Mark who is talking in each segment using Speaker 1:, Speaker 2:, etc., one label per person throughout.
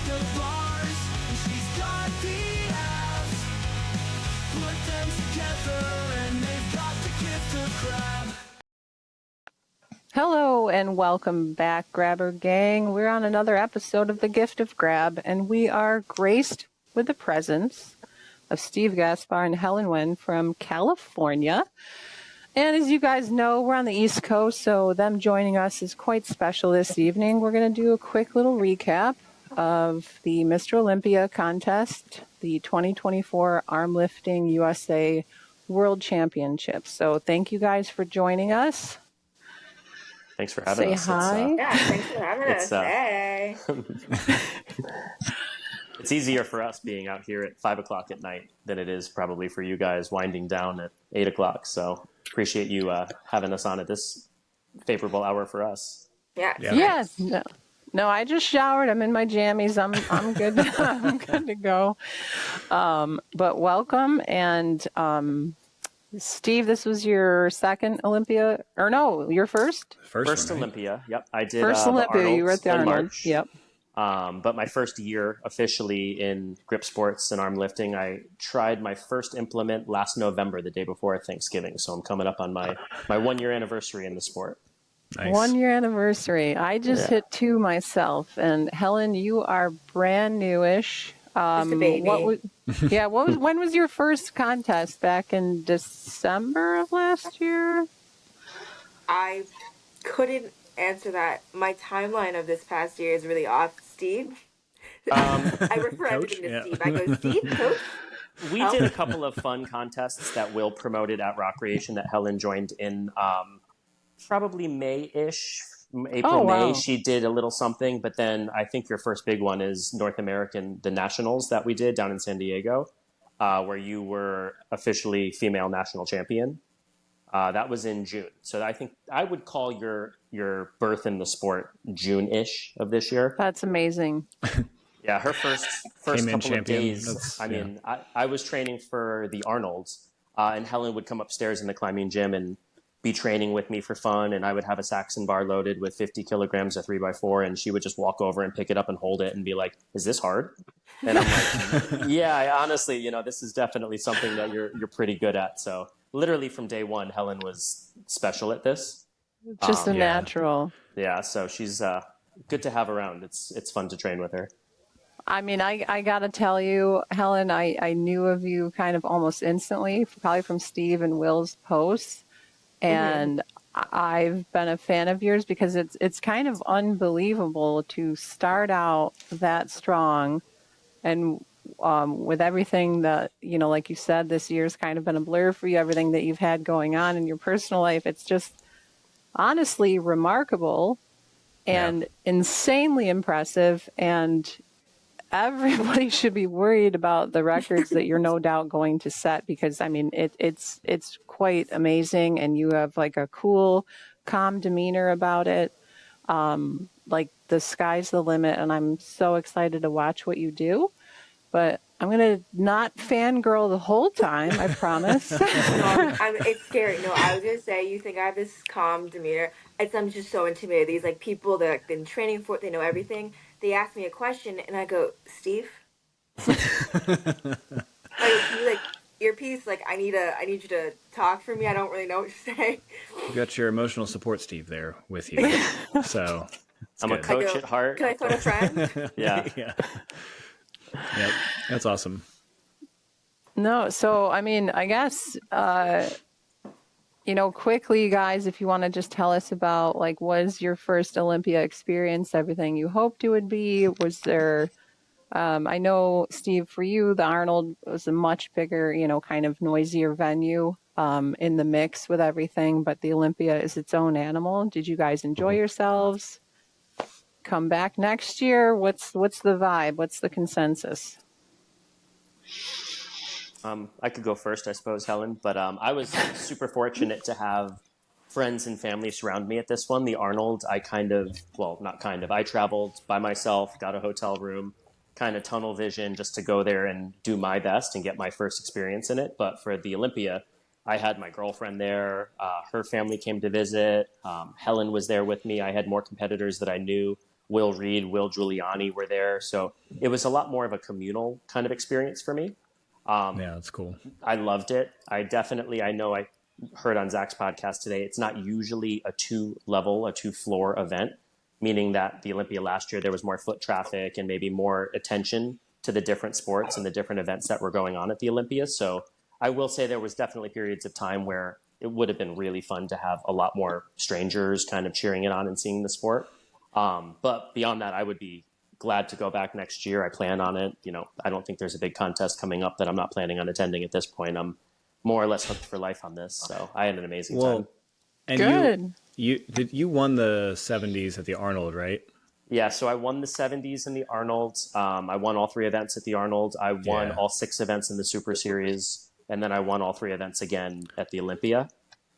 Speaker 1: the bars, and she's got the abs. Put them together and they've got the gift of crab.
Speaker 2: Hello and welcome back, Grabber Gang. We're on another episode of The Gift of Grab, and we are graced with the presence of Steve Gaspar and Helen Nguyenn from California. And as you guys know, we're on the East Coast, so them joining us is quite special this evening. We're going to do a quick little recap of the Mr. Olympia contest, the 2024 Armlifting USA World Championships. So thank you guys for joining us.
Speaker 3: Thanks for having us.
Speaker 2: Say hi.
Speaker 4: Yeah, thanks for having us. Hey.
Speaker 3: It's easier for us being out here at 5 o'clock at night than it is probably for you guys winding down at 8 o'clock. So appreciate you having us on at this favorable hour for us.
Speaker 2: Yeah. No, I just showered. I'm in my jammies. I'm good. I'm good to go. But welcome. And Steve, this was your second Olympia, or no, your first?
Speaker 3: First Olympia. Yep. I did
Speaker 2: First Olympia. You were at the Arnold.
Speaker 3: March.
Speaker 2: Yep.
Speaker 3: But my first year officially in grip sports and arm lifting, I tried my first implement last November, the day before Thanksgiving. So I'm coming up on my 1 year anniversary in the sport.
Speaker 5: Nice.
Speaker 2: 1 year anniversary. I just hit 2 myself. And Helen, you are brand newish.
Speaker 4: Just a baby.
Speaker 2: When was your first contest? Back in December of last year?
Speaker 4: I couldn't answer that. My timeline of this past year is really off. Steve? I refer everything to Steve. I go, Steve, coach?
Speaker 3: We did a couple of fun contests that Will promoted at Rock Creation that Helen joined in probably May-ish. April, May, she did a little something, but then I think your first big one is North American, the Nationals that we did down in San Diego, where you were officially female national champion. That was in June. So I think I would call your birth in the sport June-ish of this year.
Speaker 2: That's amazing.
Speaker 3: Yeah, her first couple of days.
Speaker 5: That's,
Speaker 3: I was training for the Arnolds, and Helen would come upstairs in the climbing gym and be training with me for fun, and I would have a Saxon bar loaded with 50 kilograms of 3x4, and she would just walk over and pick it up and hold it and be like, "Is this hard?" And I'm like, "Yeah, I honestly, this is definitely something that you're pretty good at." So literally from day one, Helen was special at this.
Speaker 2: Just a natural.
Speaker 3: Yeah, so she's good to have around. It's fun to train with her.
Speaker 2: I mean, I got to tell you, Helen, I knew of you kind of almost instantly, probably from Steve and Will's posts. And I've been a fan of yours because it's kind of unbelievable to start out that strong, and with everything that, like you said, this year's kind of been a blur for you, everything that you've had going on in your personal life. It's just honestly remarkable and insanely impressive, and everybody should be worried about the records that you're no doubt going to set, because I mean it's quite amazing, and you have like a cool, calm demeanor about it. Like the sky's the limit, and I'm so excited to watch what you do. But I'm gonna not fangirl the whole time, I promise.
Speaker 4: It's scary. No, I was gonna say, you think I have this calm demeanor. I'm just so intimidated. These people that I've been training for, they know everything. They ask me a question, and I go, Steve, earpiece. I need you to talk for me. I don't really know what to say.
Speaker 5: You got your emotional support Steve there with you, so
Speaker 3: I'm a coach at heart.
Speaker 4: Can I phone a friend?
Speaker 3: Yeah.
Speaker 5: Yep, that's awesome.
Speaker 2: No, so I mean, I guess quickly, guys, if you want to just tell us about was your first Olympia experience everything you hoped it would be? Was there I know, Steve, for you, the Arnold was a much bigger, kind of noisier venue in the mix with everything, but the Olympia is its own animal. Did you guys enjoy yourselves? Come back next year? What's the vibe? What's the consensus?
Speaker 3: I could go first, I suppose, Helen, but I was super fortunate to have friends and family surround me at this one. The Arnold, I traveled by myself, got a hotel room, kind of tunnel vision just to go there and do my best and get my first experience in it. But for the Olympia, I had my girlfriend there. Her family came to visit. Helen was there with me. I had more competitors that I knew. Will Reed, Will Giuliani were there. So it was a lot more of a communal kind of experience for me.
Speaker 5: Yeah, that's cool.
Speaker 3: I loved it. I know I heard on Zach's podcast today, it's not usually a two floor event, meaning that the Olympia last year, there was more foot traffic and maybe more attention to the different sports and the different events that were going on at the Olympia. So I will say there was definitely periods of time where it would have been really fun to have a lot more strangers kind of cheering it on and seeing the sport. But beyond that, I would be glad to go back next year. I plan on it. I don't think there's a big contest coming up that I'm not planning on attending at this point. I'm more or less hooked for life on this. So I had an amazing time.
Speaker 5: And
Speaker 2: Good.
Speaker 5: you won the 70s at the Arnold, right?
Speaker 3: Yeah, so I won the 70s in the Arnold. I won all 3 events at the Arnold. I won all 6 events in the Super Series. And then I won all 3 events again at the Olympia.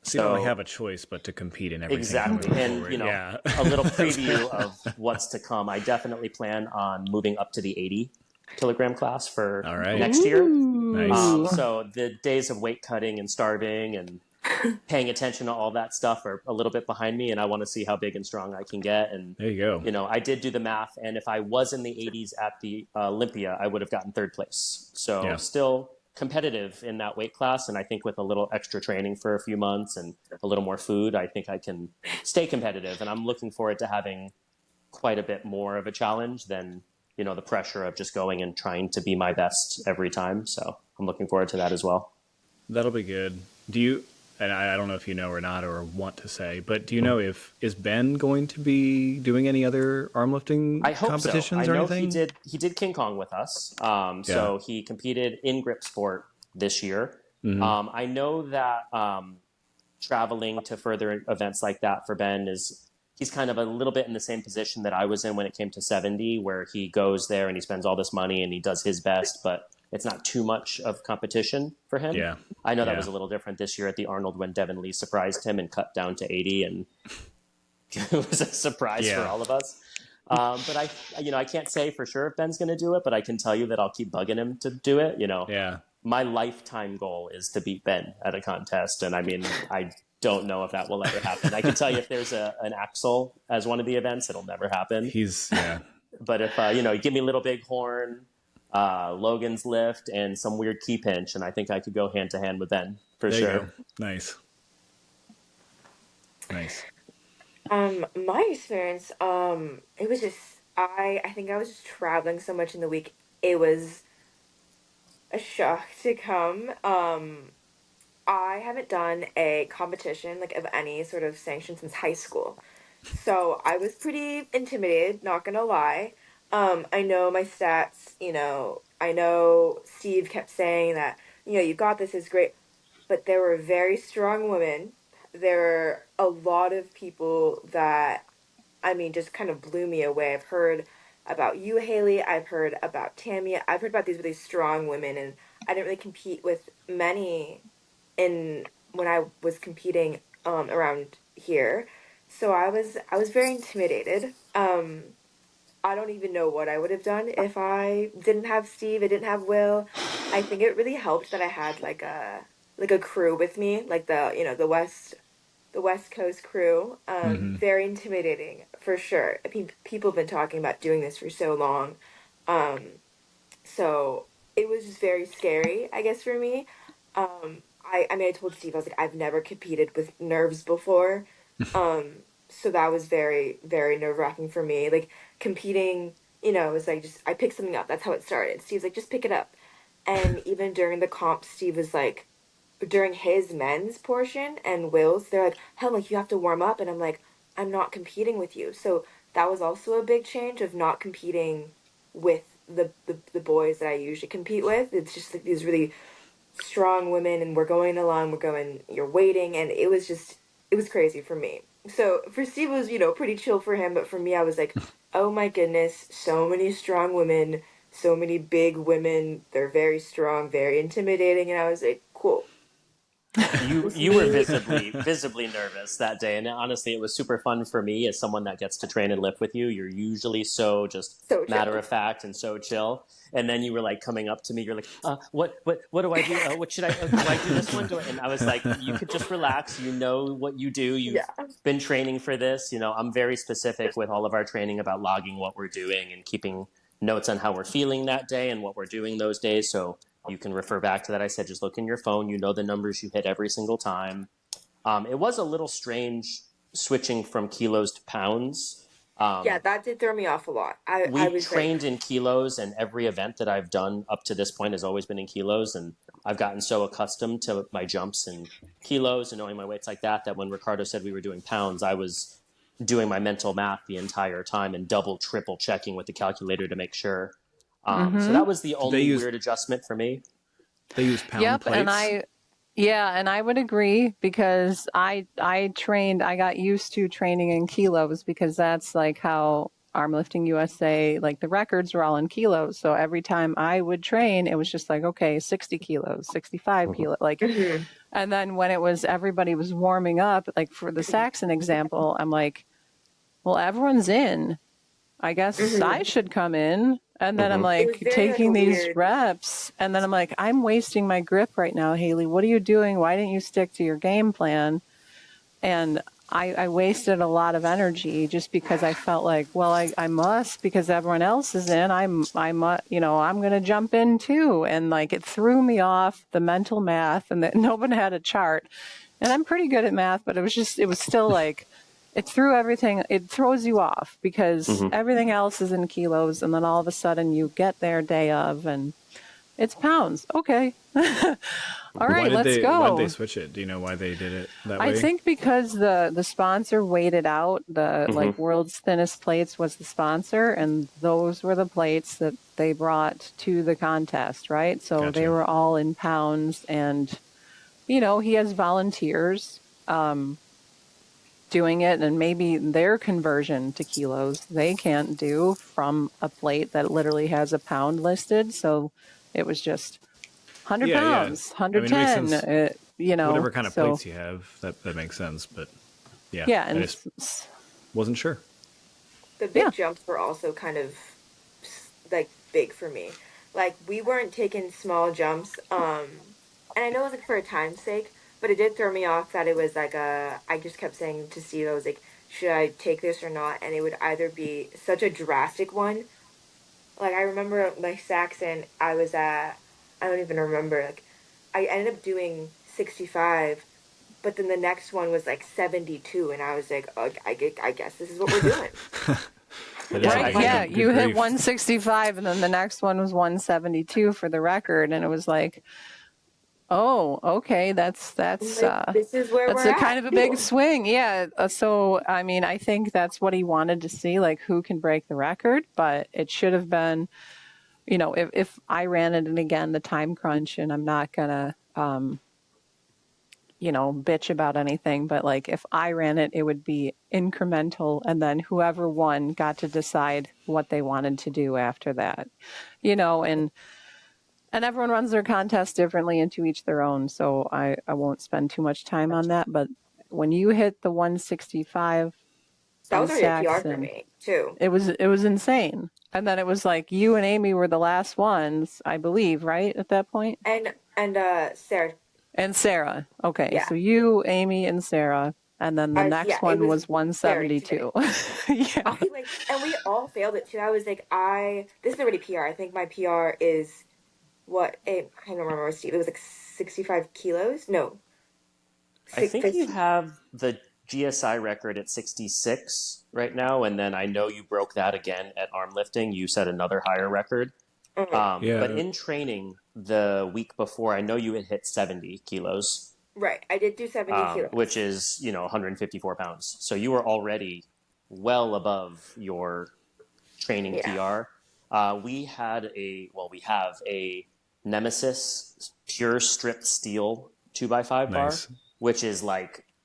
Speaker 5: So you don't really have a choice but to compete in everything.
Speaker 3: Exactly. And, a little preview of what's to come. I definitely plan on moving up to the 80 kilogram class for next year.
Speaker 5: Nice.
Speaker 3: So the days of weight cutting and starving and paying attention to all that stuff are a little bit behind me, and I want to see how big and strong I can get. And
Speaker 5: there you go.
Speaker 3: I did do the math, and if I was in the 80s at the Olympia, I would have gotten 3rd place. So still competitive in that weight class, and I think with a little extra training for a few months and a little more food, I think I can stay competitive. And I'm looking forward to having quite a bit more of a challenge than the pressure of just going and trying to be my best every time. So I'm looking forward to that as well.
Speaker 5: That'll be good. And I don't know if you know or not or want to say, but do you know is Ben going to be doing any other arm lifting competitions or anything?
Speaker 3: He did King Kong with us. So he competed in grip sport this year. Mm-hmm. I know that traveling to further events like that for Ben he's kind of a little bit in the same position that I was in when it came to 70, where he goes there and he spends all this money and he does his best, but it's not too much of competition for him. Yeah. I know that was a little different this year at the Arnold when Devin Lee surprised him and cut down to 80, and it was a surprise for all of us. But I can't say for sure if Ben's going to do it, but I can tell you that I'll keep bugging him to do it. My lifetime goal is to beat Ben at a contest. And I don't know if that will ever happen. I can tell you if there's an Axel as one of the events, it'll never happen. But if, you give me Little Big Horn, Logan's lift, and some weird key pinch, and I think I could go hand to hand with Ben for sure.
Speaker 5: Nice.
Speaker 4: My experience, it was just, I think I was just traveling so much in the week. It was a shock to come. I haven't done a competition of any sort of sanction since high school. So I was pretty intimidated, not gonna lie. I know my stats, I know Steve kept saying that, you got this, is great. But there were very strong women. There were a lot of people that, just kind of blew me away. I've heard about you, Haley. I've heard about Tammy. I've heard about these really strong women, and I didn't really compete with many when I was competing around here. So I was very intimidated. I don't even know what I would have done if I didn't have Steve, I didn't have Will. I think it really helped that I had a crew with me, the West Coast crew. Very intimidating for sure. People have been talking about doing this for so long. So it was just very scary, I guess, for me. I told Steve, I was like, I've never competed with nerves before. So that was very, very nerve-wracking for me. Competing, it was I picked something up. That's how it started. Steve's like, just pick it up. And even during the comp, Steve was like, during his men's portion and Will's, they're like, Helen, you have to warm up. And I'm like, I'm not competing with you. So that was also a big change of not competing with the boys that I usually compete with. It's just these really strong women, and we're going along, you're waiting, and it was crazy for me. So for Steve, it was, pretty chill for him, but for me, I was like, oh my goodness, so many strong women, so many big women, they're very strong, very intimidating, and I was like, cool.
Speaker 3: You were visibly nervous that day, and honestly, it was super fun for me as someone that gets to train and lift with you. You're usually so just
Speaker 4: So
Speaker 3: matter
Speaker 4: chill.
Speaker 3: of fact and so chill. And then you were like coming up to me. You're like, what do I do? What should I do? I do this one? And I was like, you could just relax. You know what you do. You've
Speaker 4: Yeah.
Speaker 3: been training for this. You know, I'm very specific with all of our training about logging what we're doing and keeping notes on how we're feeling that day and what we're doing those days. So you can refer back to that. I said, just look in your phone. You know the numbers you hit every single time. It was a little strange switching from kilos to pounds.
Speaker 4: Yeah, that did throw me off a lot. I
Speaker 3: We
Speaker 4: was like,
Speaker 3: trained in kilos, and every event that I've done up to this point has always been in kilos. And I've gotten so accustomed to my jumps in kilos and knowing my weights like that when Ricardo said we were doing pounds, I was doing my mental math the entire time and double, triple checking with the calculator to make sure. So that was the only weird adjustment for me.
Speaker 5: They use pound plates.
Speaker 2: And I would agree because I got used to training in kilos because that's like how Armlifting USA, like the records were all in kilos. So every time I would train, it was just like, okay, 60 kilos, 65 kilos, like, and then when it was, everybody was warming up, like for the Saxon example, I'm like, well, everyone's in, I guess I should come in. And then I'm like taking these reps, and then I'm like, I'm wasting my grip right now, Haley. What are you doing? Why didn't you stick to your game plan? And I wasted a lot of energy just because I felt like, well, I must, because everyone else is in. I'm going to jump in too. And like it threw me off the mental math, and that no one had a chart. And I'm pretty good at math, but it was still like. It throws you off because everything else is in kilos, and then all of a sudden you get there day of and it's pounds. Okay. All right, let's go.
Speaker 5: Why did they switch it? Do you know why they did it that way?
Speaker 2: I think because the sponsor weighed it out. The like world's thinnest plates was the sponsor, and those were the plates that they brought to the contest, right? So they were all in pounds, and he has volunteers doing it, and maybe their conversion to kilos they can't do from a plate that literally has a pound listed. So it was just 100 pounds, 110,
Speaker 5: whatever kind of plates you have, that makes sense. But I just wasn't sure.
Speaker 4: The big jumps were also kind of like big for me. Like we weren't taking small jumps, and I know it was like for a time's sake, but it did throw me off that it was like I just kept saying to Steve, I was like, should I take this or not? And it would either be such a drastic one. Like I remember like Saxon, I don't even remember, like I ended up doing 65, but then the next one was like 72, and I was like, oh, I guess this is what we're doing.
Speaker 2: Right, yeah, you hit 165, and then the next one was 172 for the record, and it was like, oh, okay, this is where that's kind of a big swing. Yeah. So, I mean, I think that's what he wanted to see, like who can break the record, but it should have been, if I ran it, and again, the time crunch, and I'm not going to, bitch about anything, but like if I ran it, it would be incremental, and then whoever won got to decide what they wanted to do after that, and everyone runs their contest differently, and to each their own. So I won't spend too much time on that. But when you hit the 165,
Speaker 4: that was already a PR for me too.
Speaker 2: It was insane. And then it was like you and Amy were the last ones, I believe, right at that point.
Speaker 4: And Sarah.
Speaker 2: And Sarah. Okay, yeah. So you, Amy, and Sarah. And then the next one was 172.
Speaker 4: Yeah. And we all failed it too. I was like, this is already PR. I think my PR is I don't remember, Steve. It was like 65 kilos? No.
Speaker 3: I think you have the GSI record at 66 right now, and then I know you broke that again at armlifting. You set another higher record. But in training the week before, I know you had hit 70 kilos.
Speaker 4: Right. I did do 70 kilos.
Speaker 3: Which is, 154 pounds. So you were already well above your training PR. We have a Nemesis pure stripped steel 2x5 bar, which is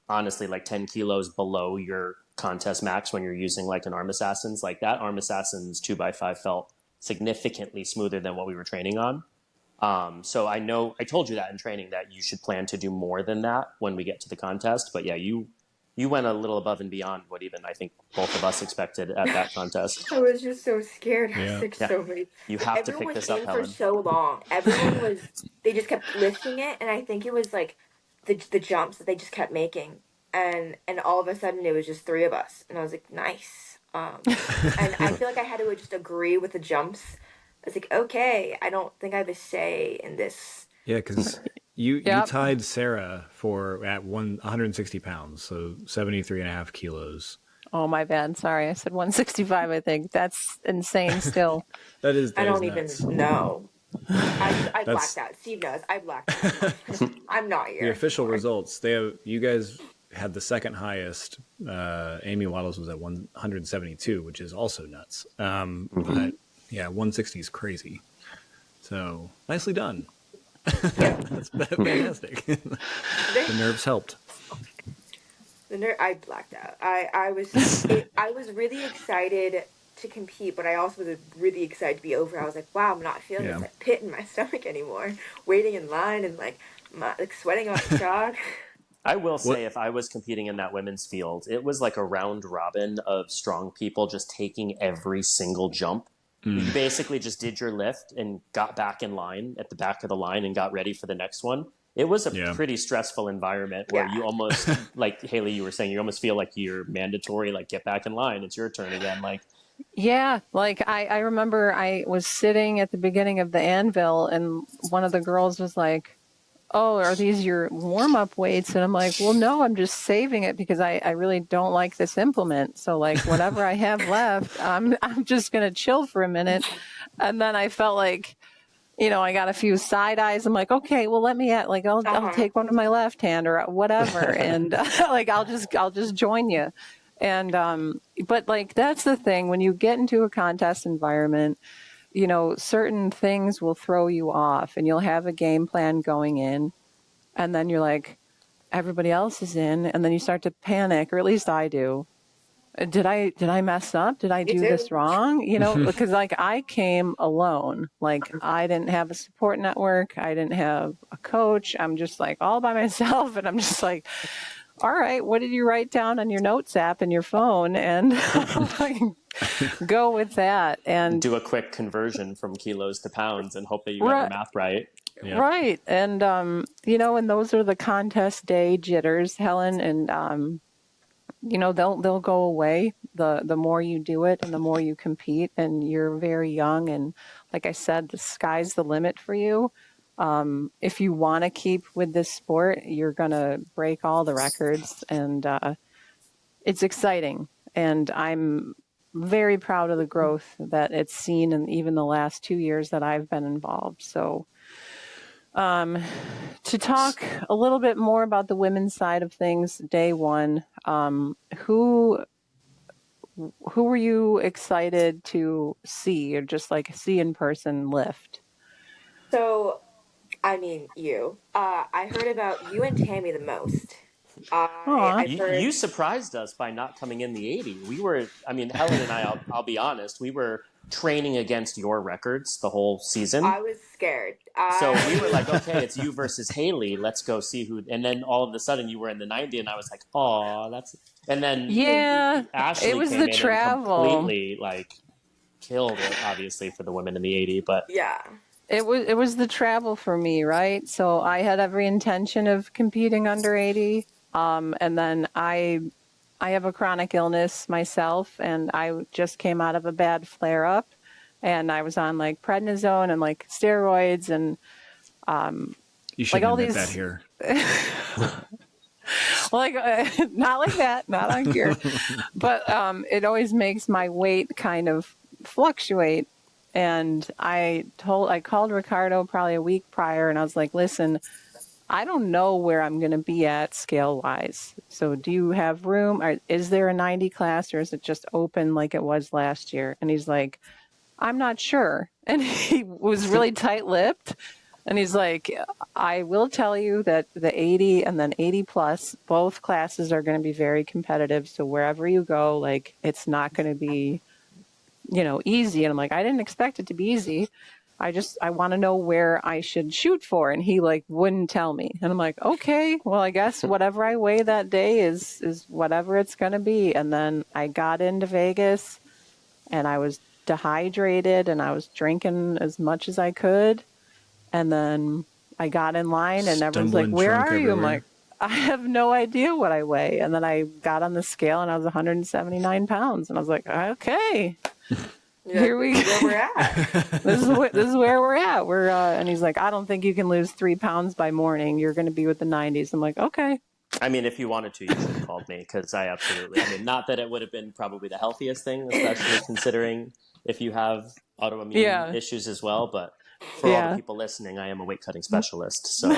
Speaker 3: honestly 10 kilos below your contest max when you're using like an Arm Assassin's. Like that Arm Assassin's 2x5 felt significantly smoother than what we were training on. So I know I told you that in training that you should plan to do more than that when we get to the contest. But yeah, you went a little above and beyond what even I think both of us expected at that contest.
Speaker 4: I was just so scared. I was
Speaker 5: Yeah.
Speaker 4: like,
Speaker 3: Yeah.
Speaker 4: so many.
Speaker 3: You have to
Speaker 4: Everyone
Speaker 3: pick
Speaker 4: was
Speaker 3: this up,
Speaker 4: in for
Speaker 3: Helen.
Speaker 4: so long. Everyone was. They just kept lifting it, and I think it was like the jumps that they just kept making, and all of a sudden it was just three of us, and I was like, nice. And I feel like I had to just agree with the jumps. I was like, okay, I don't think I have a say in this.
Speaker 5: Yeah, because you
Speaker 2: Yep.
Speaker 5: tied Sarah at 160 pounds, so 73.5 kilos.
Speaker 2: Oh, my bad. Sorry. I said 165, I think. That's insane still.
Speaker 5: That is
Speaker 4: I don't
Speaker 5: nuts.
Speaker 4: even know. I
Speaker 5: That's-
Speaker 4: blacked out. Steve knows. I blacked out. I'm not here.
Speaker 5: The official
Speaker 4: anymore.
Speaker 5: results, you guys had the second highest. Amy Waddles was at 172, which is also nuts. But yeah, 160 is crazy. So nicely done. That's fantastic. The nerves helped.
Speaker 4: I blacked out. I was really excited to compete, but I also was really excited to be over. I was like, wow, I'm not feeling this like pit in my stomach anymore. Waiting in line and like sweating off the chalk.
Speaker 3: I will say, if I was competing in that women's field, it was like a round robin of strong people just taking every single jump. You basically just did your lift and got back in line at the back of the line and got ready for the next one. It was a pretty stressful environment where you almost, like Haley, you were saying, you almost feel like you're mandatory, like get back in line. It's your turn again. Like,
Speaker 2: Yeah, like I remember I was sitting at the beginning of the anvil and one of the girls was like, oh, are these your warm-up weights? And I'm like, well, no, I'm just saving it because I really don't like this implement. So like whatever I have left, I'm just going to chill for a minute. And then I felt like, I got a few side eyes. I'm like, okay, well, let me I'll take one with my left hand or whatever. And like, I'll just join you. And, but like, that's the thing when you get into a contest environment, certain things will throw you off and you'll have a game plan going in and then you're like, everybody else is in. And then you start to panic, or at least I do. Did I mess up? Did I do this wrong? Because like I came alone, like I didn't have a support network. I didn't have a coach. I'm just like all by myself. And I'm just like, all right, what did you write down on your notes app and your phone? And go with that. And
Speaker 3: do a quick conversion from kilos to pounds and hope that you got your math right.
Speaker 5: Yeah.
Speaker 2: Right. And, and those are the contest day jitters, Helen. And, they'll go away the more you do it and the more you compete. And you're very young. And like I said, the sky's the limit for you. If you want to keep with this sport, you're going to break all the records. And it's exciting. And I'm very proud of the growth that it's seen in even the last 2 years that I've been involved. So to talk a little bit more about the women's side of things, day one, who were you excited to see or just like see in person lift?
Speaker 4: So, I mean, I heard about you and Tammy the most.
Speaker 3: You surprised us by not coming in the 80. Helen and I, I'll be honest, we were training against your records the whole season.
Speaker 4: I was scared.
Speaker 3: So we were like, okay, it's you versus Haley. Let's go see who. And then all of a sudden you were in the 90 and I was like, oh, that's. And then Ashley
Speaker 2: it was
Speaker 3: came
Speaker 2: the
Speaker 3: in
Speaker 2: travel.
Speaker 3: And completely killed it, obviously, for the women in the 80. But
Speaker 4: yeah.
Speaker 2: It was the travel for me, right? So I had every intention of competing under 80. And then I have a chronic illness myself, and I just came out of a bad flare up, and I was on like prednisone and like steroids and
Speaker 5: you should
Speaker 2: all
Speaker 5: admit
Speaker 2: these
Speaker 5: that here.
Speaker 2: not like that, not on here, but it always makes my weight kind of fluctuate. And I called Ricardo probably a week prior, and I was like, listen, I don't know where I'm going to be at scale-wise. So do you have room? Is there a 90 class, or is it just open like it was last year? And he's like, I'm not sure. And he was really tight-lipped. And he's like, I will tell you that the 80 and then 80 plus, both classes are going to be very competitive. So wherever you go, it's not going to be, easy. And I'm like, I didn't expect it to be easy. I want to know where I should shoot for. And he like wouldn't tell me. And I'm like, okay, well, I guess whatever I weigh that day is whatever it's going to be. And then I got into Vegas and I was dehydrated and I was drinking as much as I could. And then I got in line and everyone's like,
Speaker 5: Stumbling
Speaker 2: where
Speaker 5: drunk
Speaker 2: are you? I'm
Speaker 5: everywhere.
Speaker 2: like, I have no idea what I weigh. And then I got on the scale and I was 179 pounds. And I was like, okay. Here we
Speaker 4: This is where we're at.
Speaker 2: this is where we're at. We're and he's like, I don't think you can lose 3 pounds by morning. You're going to be with the 90s. I'm like, okay.
Speaker 3: I mean, if you wanted to, you should have called me because I mean, not that it would have been probably the healthiest thing, especially considering if you have autoimmune issues as well. But for all the people listening, I am a weight cutting specialist. So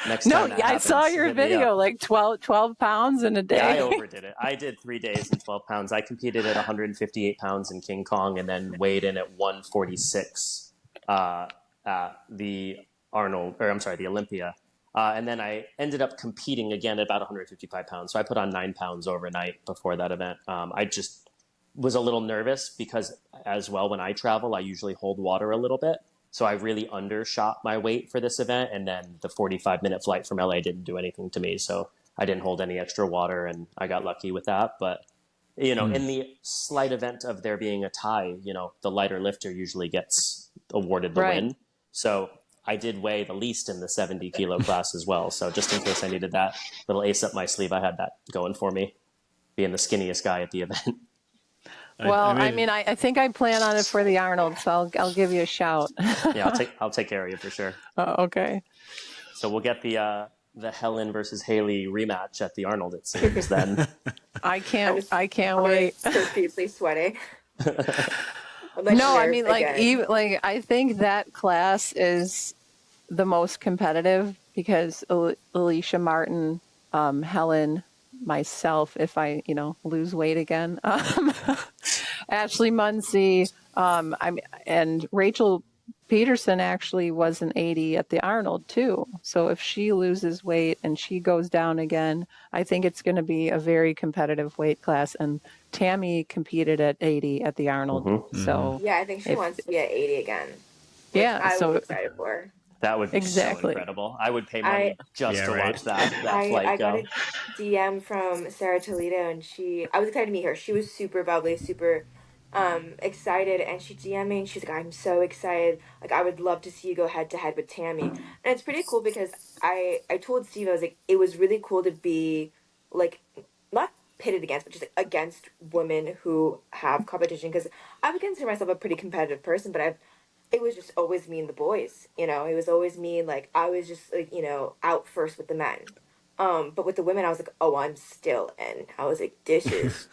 Speaker 3: next time that
Speaker 2: I
Speaker 3: happens,
Speaker 2: saw your
Speaker 3: hit me
Speaker 2: video,
Speaker 3: up.
Speaker 2: like 12 pounds in a day.
Speaker 3: Yeah, I overdid it. I did 3 days and 12 pounds. I competed at 158 pounds in King Kong and then weighed in at 146 at the the Olympia. And then I ended up competing again at about 155 pounds. So I put on 9 pounds overnight before that event. I just was a little nervous because as well, when I travel, I usually hold water a little bit. So I really undershot my weight for this event. And then the 45-minute flight from LA didn't do anything to me. So I didn't hold any extra water and I got lucky with that. But, you know, in the slight event of there being a tie, you know, the lighter lifter usually gets awarded the win. So I did weigh the least in the 70 kilo class as well. So just in case I needed that little ace up my sleeve, I had that going for me, being the skinniest guy at the event.
Speaker 2: Well, I think I plan on it for the Arnold, so I'll give you a shout.
Speaker 3: Yeah, I'll take care of you for sure.
Speaker 2: Okay.
Speaker 3: So we'll get the Helen versus Haley rematch at the Arnold, it seems. Then
Speaker 2: I can't
Speaker 4: I'm
Speaker 2: wait.
Speaker 4: profusely sweating.
Speaker 2: No, I mean, like even like I think that class is the most competitive because Alicia Martin, Helen, myself, if I lose weight again, Ashley Muncie, and Rachel Peterson actually was an 80 at the Arnold too. So if she loses weight and she goes down again, I think it's going to be a very competitive weight class. And Tammy competed at 80 at the Arnold. So
Speaker 4: yeah, I think she wants to be at 80 again.
Speaker 2: Yeah,
Speaker 4: I'm excited for her.
Speaker 3: That would be so incredible. I would pay money to watch that flight
Speaker 4: I
Speaker 3: go.
Speaker 4: got a DM from Sarah Toledo, and I was excited to meet her. She was super bubbly, super excited, and she DM'd me, and she's like, I'm so excited. Like, I would love to see you go head to head with Tammy. And it's pretty cool because I told Steve, I was like, it was really cool to be, like, not pitted against, but just like, against women who have competition, because I would consider myself a pretty competitive person, but it was just always me and the boys, It was always me, like, I was just, like, out first with the men. But with the women, I was like, oh, I'm still in. I was like, this is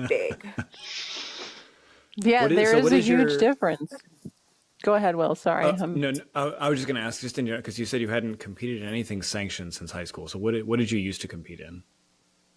Speaker 4: big.
Speaker 2: Yeah, there is a huge difference. Go ahead, Will. Sorry.
Speaker 5: No, I was just going to ask, just because you said you hadn't competed in anything sanctioned since high school. So what did you used to compete in?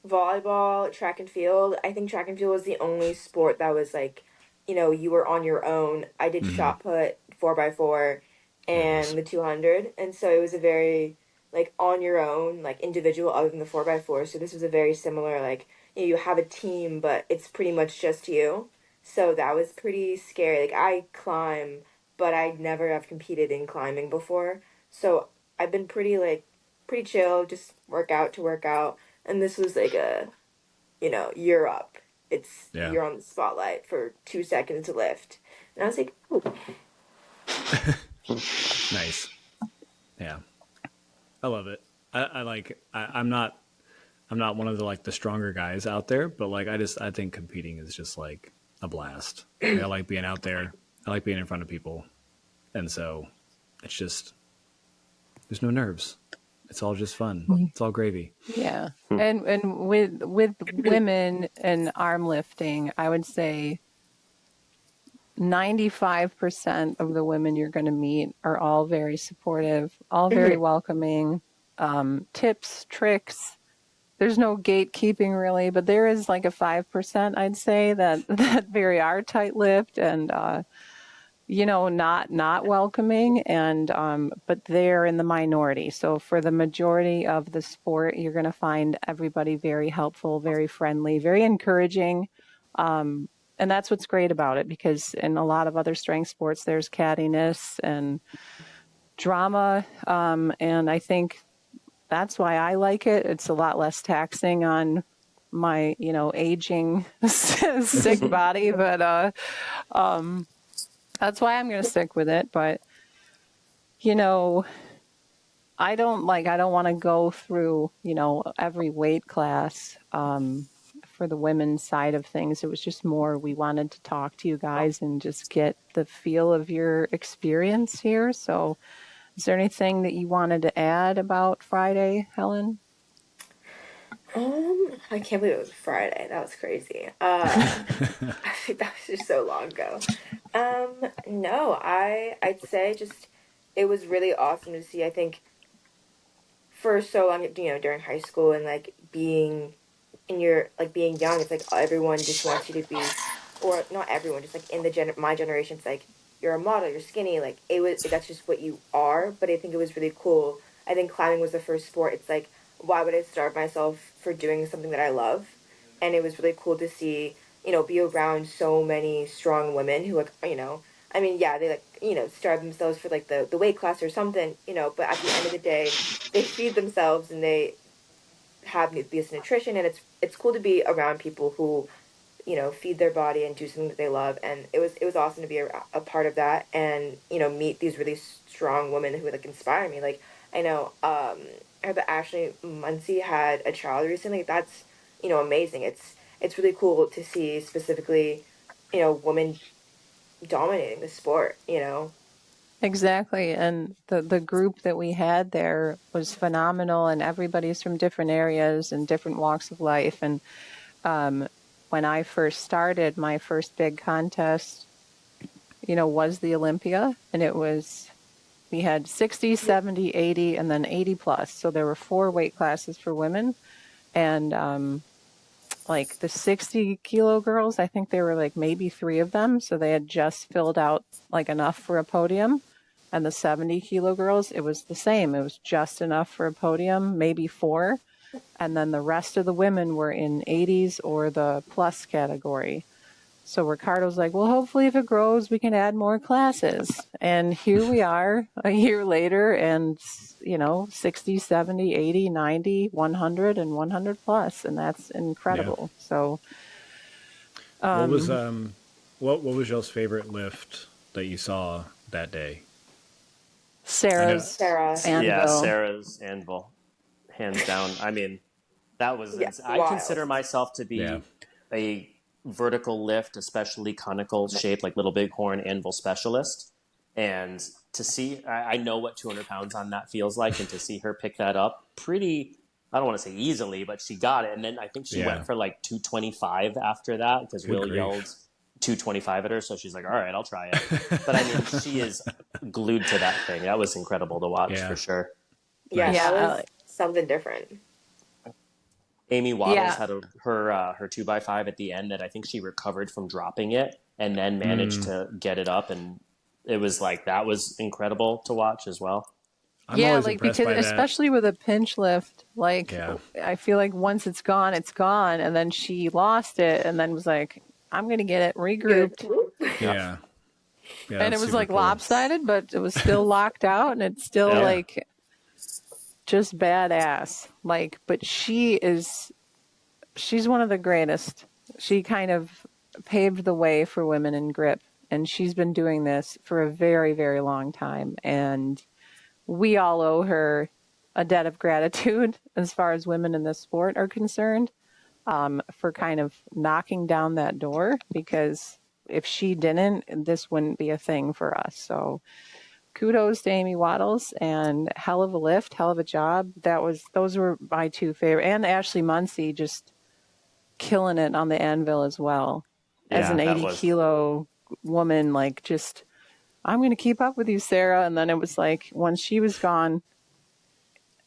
Speaker 4: Volleyball, track and field. I think track and field was the only sport that was like, you were on your own. I did shot put, 4x4, and the 200. And so it was a very, like, on your own, like, individual other than the 4x4. So this was a very similar, like, you have a team, but it's pretty much just you. So that was pretty scary. Like, I climb, but I never have competed in climbing before. So I've been pretty chill, just work out. And this was like you're up. You're on the spotlight for 2 seconds to lift. And I was like, ooh.
Speaker 5: Nice. Yeah. I love it. I'm not one of the stronger guys out there, but I think competing is just like a blast. I like being out there. I like being in front of people. And so it's just, there's no nerves. It's all just fun. It's all gravy.
Speaker 2: Yeah. And with women and arm lifting, I would say 95% of the women you're going to meet are all very supportive, all very welcoming. Tips, tricks. There's no gatekeeping really, but there is like a 5%, I'd say, that very are tight-lipped and not welcoming, and but they're in the minority. So for the majority of the sport, you're going to find everybody very helpful, very friendly, very encouraging. and that's what's great about it, because in a lot of other strength sports, there's cattiness and drama. And I think that's why I like it. It's a lot less taxing on my, aging, sick body. But that's why I'm going to stick with it. But, I don't want to go through, every weight class for the women's side of things. It was just more, we wanted to talk to you guys and just get the feel of your experience here. So is there anything that you wanted to add about Friday, Helen?
Speaker 4: I can't believe it was Friday. That was crazy. I think that was just so long ago. No, I'd say just it was really awesome to see. I think for so long, during high school and like being in your like being young, it's like everyone just wants you to be, or not everyone, just like in the my generation, it's like you're a model, you're skinny, like that's just what you are. But I think it was really cool. I think climbing was the first sport. It's like, why would I starve myself for doing something that I love? And it was really cool to see, be around so many strong women who like, I mean, yeah, they like, starve themselves for like the weight class or something, but at the end of the day, they feed themselves and they have this nutrition, and it's cool to be around people who feed their body and do something that they love. And it was awesome to be a part of that, and meet these really strong women who like inspire me. Like I know I heard that Ashley Muncie had a child recently. That's amazing. It's really cool to see specifically women dominating the sport.
Speaker 2: Exactly. And the group that we had there was phenomenal, and everybody's from different areas and different walks of life. And when I first started, my first big contest, was the Olympia. And we had 60, 70, 80, and then 80 plus. So there were 4 weight classes for women. And like the 60 kilo girls, I think there were like maybe 3 of them. So they had just filled out like enough for a podium. And the 70 kilo girls, it was the same. It was just enough for a podium, maybe 4. And then the rest of the women were in 80s or the plus category. So Ricardo's like, well, hopefully if it grows, we can add more classes. And here we are a year later, and, 60, 70, 80, 90, 100, and 100 plus. And that's incredible.
Speaker 5: Yeah.
Speaker 2: So
Speaker 5: what was y'all's favorite lift that you saw that day?
Speaker 2: Sarah's anvil.
Speaker 3: Yeah, Sarah's anvil, hands down. I mean, that was I consider myself to be a vertical lift, especially conical shape, like Little Bighorn anvil specialist. And to see, I know what 200 pounds on that feels like, and to see her pick that up pretty, I don't want to say easily, but she got it. And then I think she went for like 225 after that, because Will yelled 225 at her. So she's like, all right, I'll try it. But I mean, she is glued to that thing. That was incredible to watch for sure.
Speaker 4: Yeah, that was something different.
Speaker 3: Amy Waddles had her 2x5 at the end that I think she recovered from dropping it and then managed to get it up. And it was like, that was incredible to watch as well.
Speaker 2: I'm like, because especially with a pinch lift, like I feel like once it's gone, it's gone. And then she lost it and then was like, I'm going to get it regrouped.
Speaker 5: Yeah.
Speaker 2: And it was like lopsided, but it was still locked out, and it's still like just badass. Like, but she's one of the greatest. She kind of paved the way for women in grip, and she's been doing this for a very, very long time. And we all owe her a debt of gratitude as far as women in this sport are concerned, for kind of knocking down that door, because if she didn't, this wouldn't be a thing for us. So kudos to Amy Waddles, and hell of a lift, hell of a job. Those were my 2 favorite. And Ashley Muncie just killing it on the anvil as well. As an 80 kilo woman, like, just, I'm going to keep up with you, Sarah. And then it was like, once she was gone,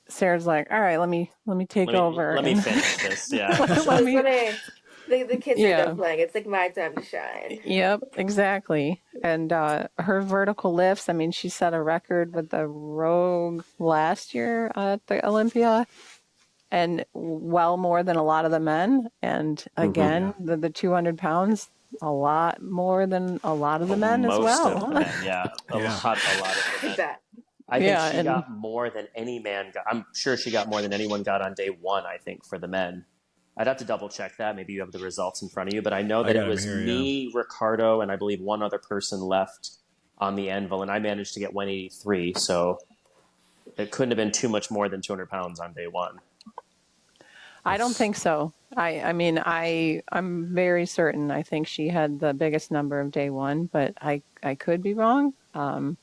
Speaker 2: Sarah's like, all right, let me take over.
Speaker 3: Let me finish this. Yeah.
Speaker 4: The kids are done playing. It's like my time to shine.
Speaker 2: Yep, exactly. And her vertical lifts, I mean, she set a record with the Rogue last year at the Olympia, and well more than a lot of the men. And again, the 200 pounds, a lot more than a lot of the men as
Speaker 3: Most
Speaker 2: well.
Speaker 3: of the men, yeah. A
Speaker 5: Yeah.
Speaker 3: lot of the
Speaker 4: I
Speaker 3: men.
Speaker 4: bet.
Speaker 3: I think
Speaker 2: Yeah,
Speaker 3: she
Speaker 2: and-
Speaker 3: got more than any man got. I'm sure she got more than anyone got on day one, I think, for the men. I'd have to double check that. Maybe you have the results in front of you, but I know that
Speaker 5: got
Speaker 3: it
Speaker 5: 'em
Speaker 3: was
Speaker 5: here,
Speaker 3: me, Ricardo, and I believe one other person left on the anvil, and I managed to get 183, so it couldn't have been too much more than 200 pounds on day one.
Speaker 2: I don't think so. I'm very certain. I think she had the biggest number of day one, but I could be wrong.
Speaker 5: I'm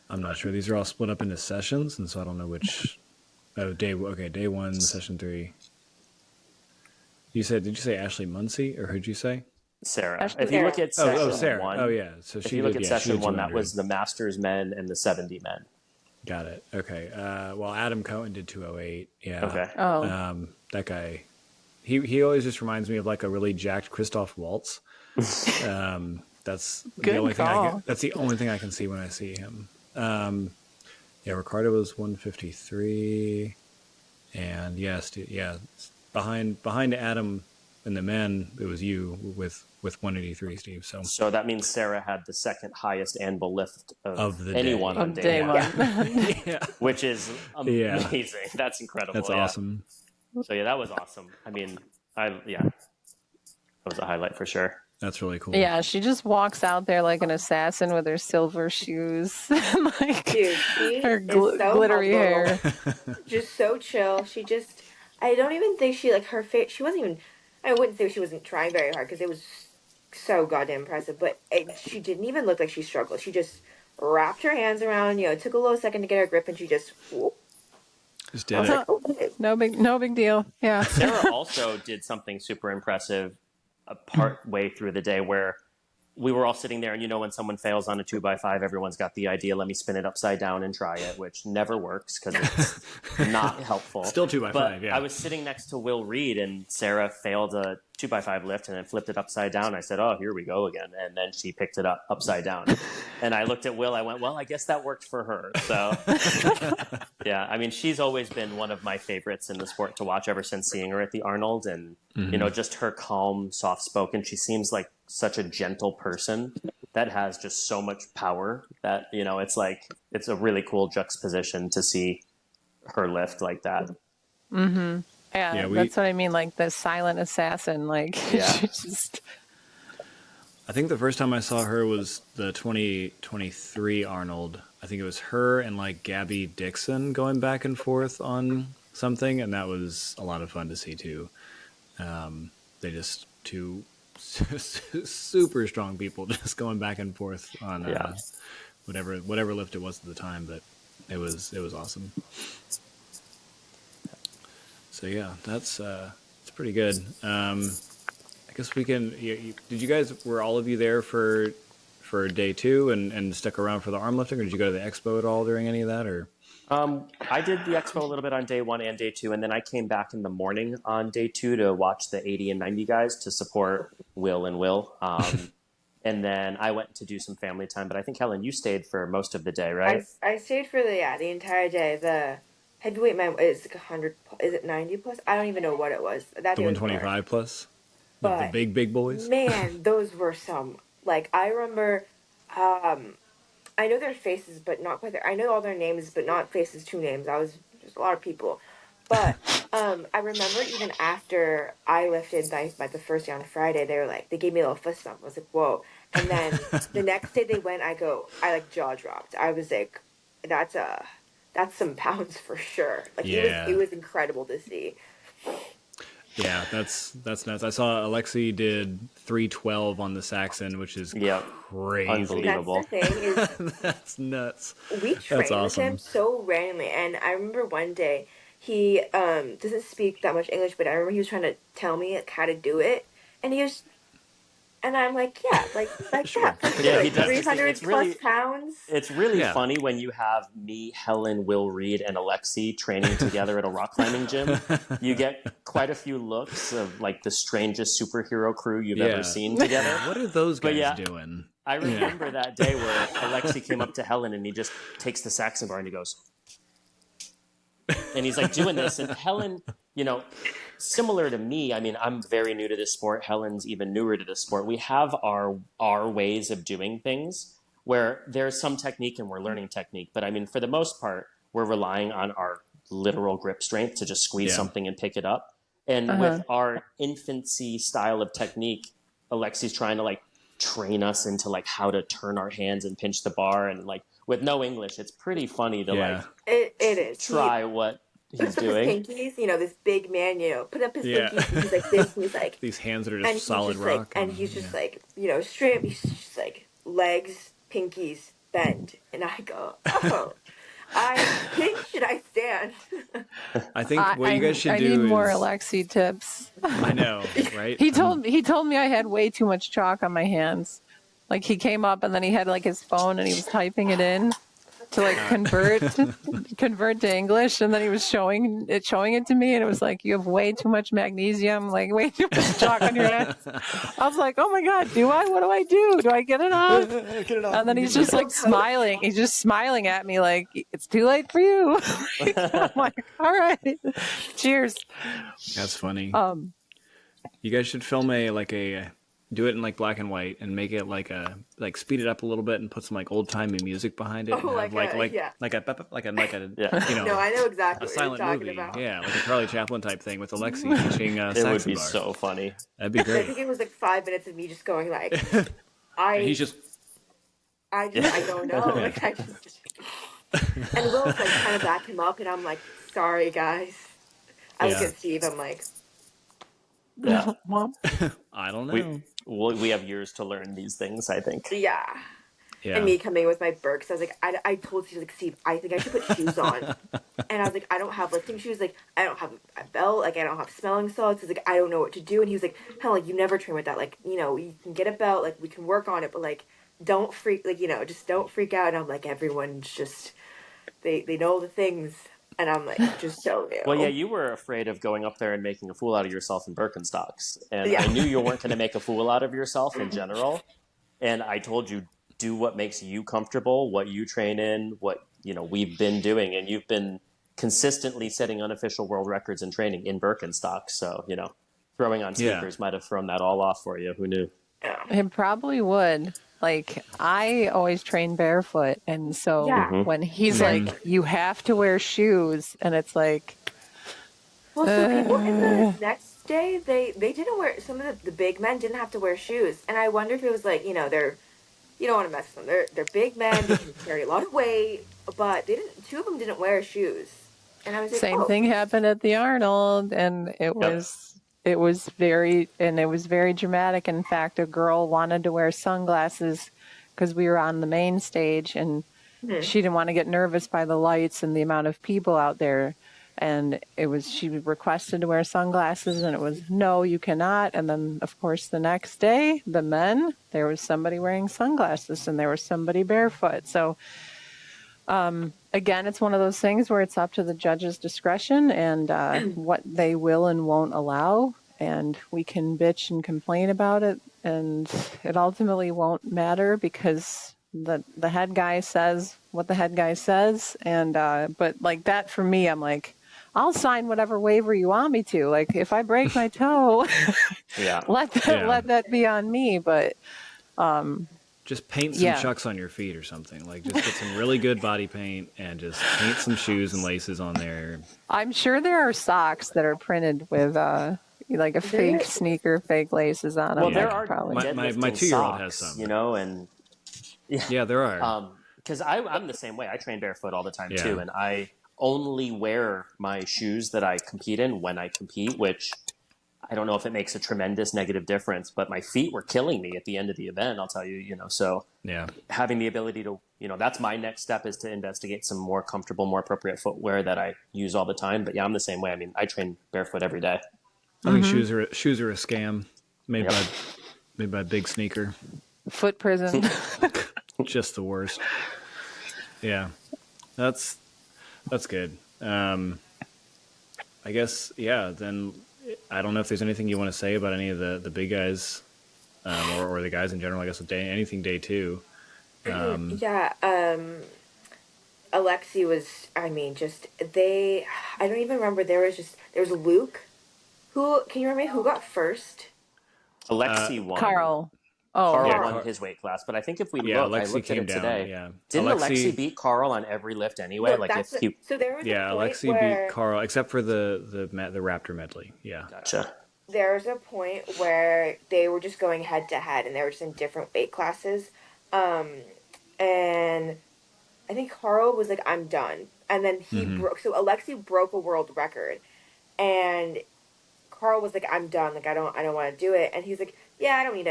Speaker 5: not sure. These are all split up into sessions, and so I don't know which. Oh, day one, session 3. Did you say Ashley Muncie, or who'd you say?
Speaker 3: Sarah.
Speaker 2: Actually,
Speaker 3: If you look at session
Speaker 5: Sarah.
Speaker 3: one,
Speaker 5: Oh, yeah. So
Speaker 3: if
Speaker 5: she
Speaker 3: you look
Speaker 5: did,
Speaker 3: at
Speaker 5: yeah, she
Speaker 3: session
Speaker 5: did
Speaker 3: one, that
Speaker 5: 200.
Speaker 3: was the Masters men and the 70 men.
Speaker 5: Got it. Okay. Well, Adam Cohen did 208. Yeah.
Speaker 3: Okay.
Speaker 2: Oh,
Speaker 5: That guy, he always just reminds me of like a really jacked Christoph Waltz. That's
Speaker 2: Good
Speaker 5: the only
Speaker 2: call.
Speaker 5: that's the only thing I can see when I see him. Yeah, Ricardo was 153, and yes, behind Adam and the men, it was you with 183, Steve.
Speaker 3: So that means Sarah had the second highest anvil lift of
Speaker 5: the
Speaker 3: anyone
Speaker 5: day.
Speaker 3: on
Speaker 2: of
Speaker 3: day
Speaker 2: day
Speaker 3: one,
Speaker 2: one.
Speaker 5: Yeah,
Speaker 3: which is amazing. That's incredible.
Speaker 5: that's
Speaker 3: yeah.
Speaker 5: awesome.
Speaker 3: So yeah, that was awesome. I mean, that was a highlight for sure.
Speaker 5: That's really cool.
Speaker 2: Yeah, she just walks out there like an assassin with her silver shoes, and like
Speaker 4: Dude, she
Speaker 2: her
Speaker 4: is so
Speaker 2: glittery
Speaker 4: humble.
Speaker 2: hair.
Speaker 4: Just so chill. I don't even think she, like, her face, she wasn't even, I wouldn't say she wasn't trying very hard because it was so goddamn impressive, but she didn't even look like she struggled. She just wrapped her hands around, it took a little second to get her grip, and she just, whoop.
Speaker 5: Just
Speaker 4: I
Speaker 5: did
Speaker 4: was
Speaker 5: it.
Speaker 4: like, okay.
Speaker 2: No big deal. Yeah.
Speaker 3: Sarah also did something super impressive part way through the day where we were all sitting there, and when someone fails on a 2x5, everyone's got the idea, let me spin it upside down and try it, which never works because it's not helpful.
Speaker 5: Still 2x5,
Speaker 3: but
Speaker 5: yeah.
Speaker 3: I was sitting next to Will Reed, and Sarah failed a 2x5 lift and then flipped it upside down. I said, oh, here we go again. And then she picked it up upside down. And I looked at Will, I went, well, I guess that worked for her. So yeah, I mean, she's always been one of my favorites in the sport to watch ever since seeing her at the Arnold. And, just her calm, soft-spoken, she seems like such a gentle person that has just so much power that, it's a really cool juxtaposition to see her lift like that.
Speaker 2: Yeah, that's what I mean. Like the silent assassin. Like she's just.
Speaker 5: I think the first time I saw her was the 2023 Arnold. I think it was her and like Gabby Dixon going back and forth on something, and that was a lot of fun to see too. They just two super strong people just going back and forth on whatever lift it was at the time, but it was awesome. So yeah, that's pretty good. I guess we can. Did you guys? Were all of you there for day 2 and stuck around for the arm lifting, or did you go to the expo at all during any of that? Or
Speaker 3: I did the expo a little bit on day 1 and day 2, and then I came back in the morning on day 2 to watch the 80 and 90 guys to support Will and Will. And then I went to do some family time, but I think, Helen, you stayed for most of the day, right?
Speaker 4: I stayed for the entire day. The heavyweight man is like 100. Is it 90 plus? I don't even know what it was. That
Speaker 5: the
Speaker 4: day was
Speaker 5: 125 plus,
Speaker 4: But
Speaker 5: the big boys.
Speaker 4: Man, those were some. Like, I remember. I know their faces, but not quite their. I know all their names, but not faces. 2 names. I was just a lot of people. But I remember even after I lifted by the first day on Friday, they gave me a little fist bump. I was like, whoa. And then the next day they went, I like jaw dropped. I was like, that's some pounds for sure. Like it was incredible to see.
Speaker 5: Yeah, that's nuts. I saw Alexi did 312 on the Saxon, which is crazy.
Speaker 3: Unbelievable.
Speaker 4: That's the thing is
Speaker 5: that's nuts.
Speaker 4: We trained with him so randomly, and I remember one day he doesn't speak that much English, but I remember he was trying to tell me how to do it, and I'm like,
Speaker 3: Sure. Yeah, he does.
Speaker 4: 300 plus pounds.
Speaker 3: It's really funny when you have me, Helen, Will Reed, and Alexi training together at a rock climbing gym. You get quite a few looks of like the strangest superhero crew you've ever seen together.
Speaker 5: What are those guys doing?
Speaker 3: I remember that day where Alexi came up to Helen and he just takes the Saxon bar and he goes, and he's like doing this, and Helen, similar to me, I mean, I'm very new to this sport. Helen's even newer to this sport. We have our ways of doing things where there's some technique and we're learning technique. But I mean, for the most part, we're relying on our literal grip strength to just squeeze something and pick it up. And with our infancy style of technique, Alexi's trying to like train us into like how to turn our hands and pinch the bar. And like with no English, it's pretty funny to like
Speaker 4: it is
Speaker 3: try what he's doing.
Speaker 4: His pinkies, you know, this big man, you know, put up his pinkies and he's like this, and he's like
Speaker 5: these hands that are just solid rock.
Speaker 4: Like, and he's just like, you know, straight up, he's just like legs, pinkies, bend. And I go, oh, I think should I stand?
Speaker 5: I think what you guys should do is...
Speaker 2: I need more Alexi tips.
Speaker 5: I know, right?
Speaker 2: He told me I had way too much chalk on my hands. Like he came up and then he had like his phone and he was typing it in to like convert to English, and then he was showing it to me, and it was like, you have way too much magnesium, like way too much chalk on your hands. I was like, oh my god, do I? What do I do? Do I get it off? And then he's just like smiling. He's just smiling at me like, it's too late for you. I'm like, all right, cheers.
Speaker 5: That's funny. You guys should film do it in like black and white and make it like speed it up a little bit and put some like old timey music behind it.
Speaker 4: Oh,
Speaker 5: and have
Speaker 4: like a
Speaker 5: you know,
Speaker 4: no, I know exactly
Speaker 5: a
Speaker 4: what
Speaker 5: silent
Speaker 4: you're talking
Speaker 5: movie.
Speaker 4: about.
Speaker 5: Yeah, like a Charlie Chaplin type thing with Alexi teaching
Speaker 3: It
Speaker 5: saxophone.
Speaker 3: would be so funny.
Speaker 5: That'd be great.
Speaker 4: I think it was like 5 minutes of me just going like,
Speaker 5: He's just
Speaker 4: I don't know. Like I just and Will's like trying to back him up, and I'm like, sorry guys. I look at Steve, I'm like,
Speaker 3: yeah.
Speaker 5: I don't know.
Speaker 3: We have years to learn these things, I think.
Speaker 4: yeah. And me coming with my Birks, I was like, I told Steve, like, Steve, I think I should put shoes on. And I was like, I don't have lifting shoes. Like, I don't have a belt. Like, I don't have smelling salts. He's like, I don't know what to do. And he was like, hell, like, you never train with that. Like, you know, you can get a belt. Like, we can work on it. But, like, don't freak, like, you know, just don't freak out. And I'm like, everyone's just, they know the things. And I'm like, just so you.
Speaker 3: Well, yeah, you were afraid of going up there and making a fool out of yourself in Birkenstocks. And I knew you weren't going to make a fool out of yourself in general. And I told you, do what makes you comfortable, what you train in, what, you know, we've been doing. And you've been consistently setting unofficial world records in training in Birkenstocks. So, you know, throwing on sneakers might have thrown that all off for you. Who knew?
Speaker 2: It probably would. Like, I always train barefoot. And so when he's like, you have to wear shoes, and it's like...
Speaker 4: Well, so people in the next day, they didn't wear... Some of the big men didn't have to wear shoes. And I wonder if it was like, you know, you don't want to mess with them. They're big men. They can carry a lot of weight. But they didn't. 2 of them didn't wear shoes. And I was like,
Speaker 2: Same thing happened at the Arnold, and it was very dramatic. In fact, a girl wanted to wear sunglasses because we were on the main stage, and she didn't want to get nervous by the lights and the amount of people out there. And she requested to wear sunglasses, and it was, no, you cannot. And then, of course, the next day, there was somebody wearing sunglasses, and there was somebody barefoot. So, again, it's one of those things where it's up to the judge's discretion and what they will and won't allow. And we can bitch and complain about it, and it ultimately won't matter because the head guy says what the head guy says. And but like that for me, I'm like, I'll sign whatever waiver you want me to. Like, if I break my toe, let that be on me. But
Speaker 5: just paint some chucks on your feet or something. Like, just get some really good body paint and just paint some shoes and laces on there.
Speaker 2: I'm sure there are socks that are printed with like a fake sneaker, fake laces on them.
Speaker 3: Well, there are
Speaker 2: probably.
Speaker 5: My 2-year-old has some.
Speaker 3: You know, and
Speaker 5: there are.
Speaker 3: Because I'm the same way. I train barefoot all the time too, and I only wear my shoes that I compete in when I compete, which I don't know if it makes a tremendous negative difference, but my feet were killing me at the end of the event, I'll tell you, you know, so having the ability to, you know, that's my next step, is to investigate some more comfortable, more appropriate footwear that I use all the time. But I'm the same way. I mean, I train barefoot every day.
Speaker 5: I think shoes are a scam made by Big Sneaker.
Speaker 2: Foot prison.
Speaker 5: Just the worst. Yeah. That's good. I guess, then I don't know if there's anything you want to say about any of the big guys or the guys in general, I guess, with anything day 2.
Speaker 4: Alexi was, I mean, I don't even remember. There was Luke, Who can you remember who got first?
Speaker 3: Alexi won.
Speaker 2: Carl. Oh,
Speaker 3: Carl
Speaker 2: yeah.
Speaker 3: won his weight class, but I think if we
Speaker 5: Yeah,
Speaker 3: look, I
Speaker 5: Alexi
Speaker 3: looked at
Speaker 5: came
Speaker 3: it
Speaker 5: down.
Speaker 3: today.
Speaker 5: Yeah,
Speaker 3: Didn't Alexi
Speaker 5: Alexi
Speaker 3: beat Carl on every lift anyway?
Speaker 4: No,
Speaker 3: Like
Speaker 4: that's
Speaker 3: if he,
Speaker 4: so there was
Speaker 5: yeah,
Speaker 4: a point
Speaker 5: Alexi
Speaker 4: where
Speaker 5: beat Carl except for the Raptor medley. Yeah,
Speaker 3: gotcha.
Speaker 4: there was a point where they were just going head to head and they were just in different weight classes. And I think Carl was like, I'm done. And then he broke, so Alexi broke a world record. And Carl was like, I'm done. Like, I don't want to do it. And he's like, yeah, I don't need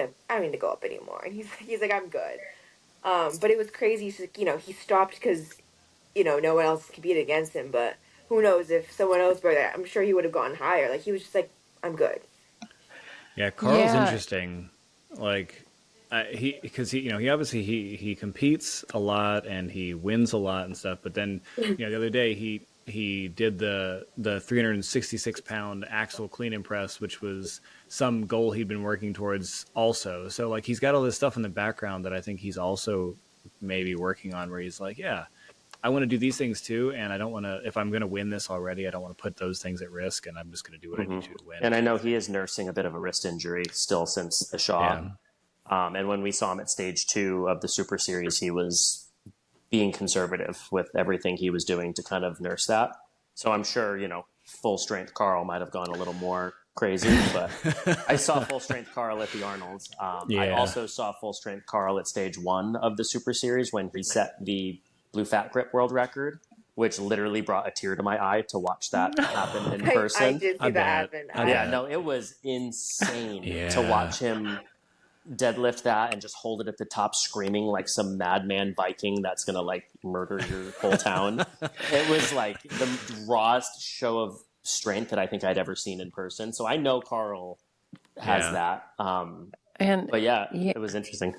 Speaker 4: to go up anymore. And he's like, I'm good. But it was crazy. He's like, he stopped because, no one else competed against him. But who knows if someone else broke that? I'm sure he would have gone higher. Like, he was just like, I'm good.
Speaker 5: yeah. Carl's
Speaker 2: Yeah.
Speaker 5: interesting. Like, because he obviously he competes a lot and he wins a lot and stuff. But then the other day he did the 366-pound axle clean and press, which was some goal he'd been working towards also. So like he's got all this stuff in the background that I think he's also maybe working on, where he's like, yeah, I want to do these things too, and I don't want to, if I'm going to win this already, I don't want to put those things at risk, and I'm just going to do what I need to win.
Speaker 3: And I know he is nursing a bit of a wrist injury still since the shot.
Speaker 5: Yeah.
Speaker 3: And when we saw him at stage 2 of the Super Series, he was being conservative with everything he was doing to kind of nurse that. So I'm sure, full strength Carl might have gone a little more crazy, but I saw full strength Carl at the Arnold's. I also saw full strength Carl at stage 1 of the Super Series when he set the blue fat grip world record, which literally brought a tear to my eye to watch that happen in person.
Speaker 4: I did see that happen.
Speaker 3: Yeah, no, it was insane to watch him deadlift that and just hold it at the top screaming like some madman Viking that's gonna like murder your whole town. It was like the rawest show of strength that I think I'd ever seen in person. So I know Carl has that. But yeah, it was interesting.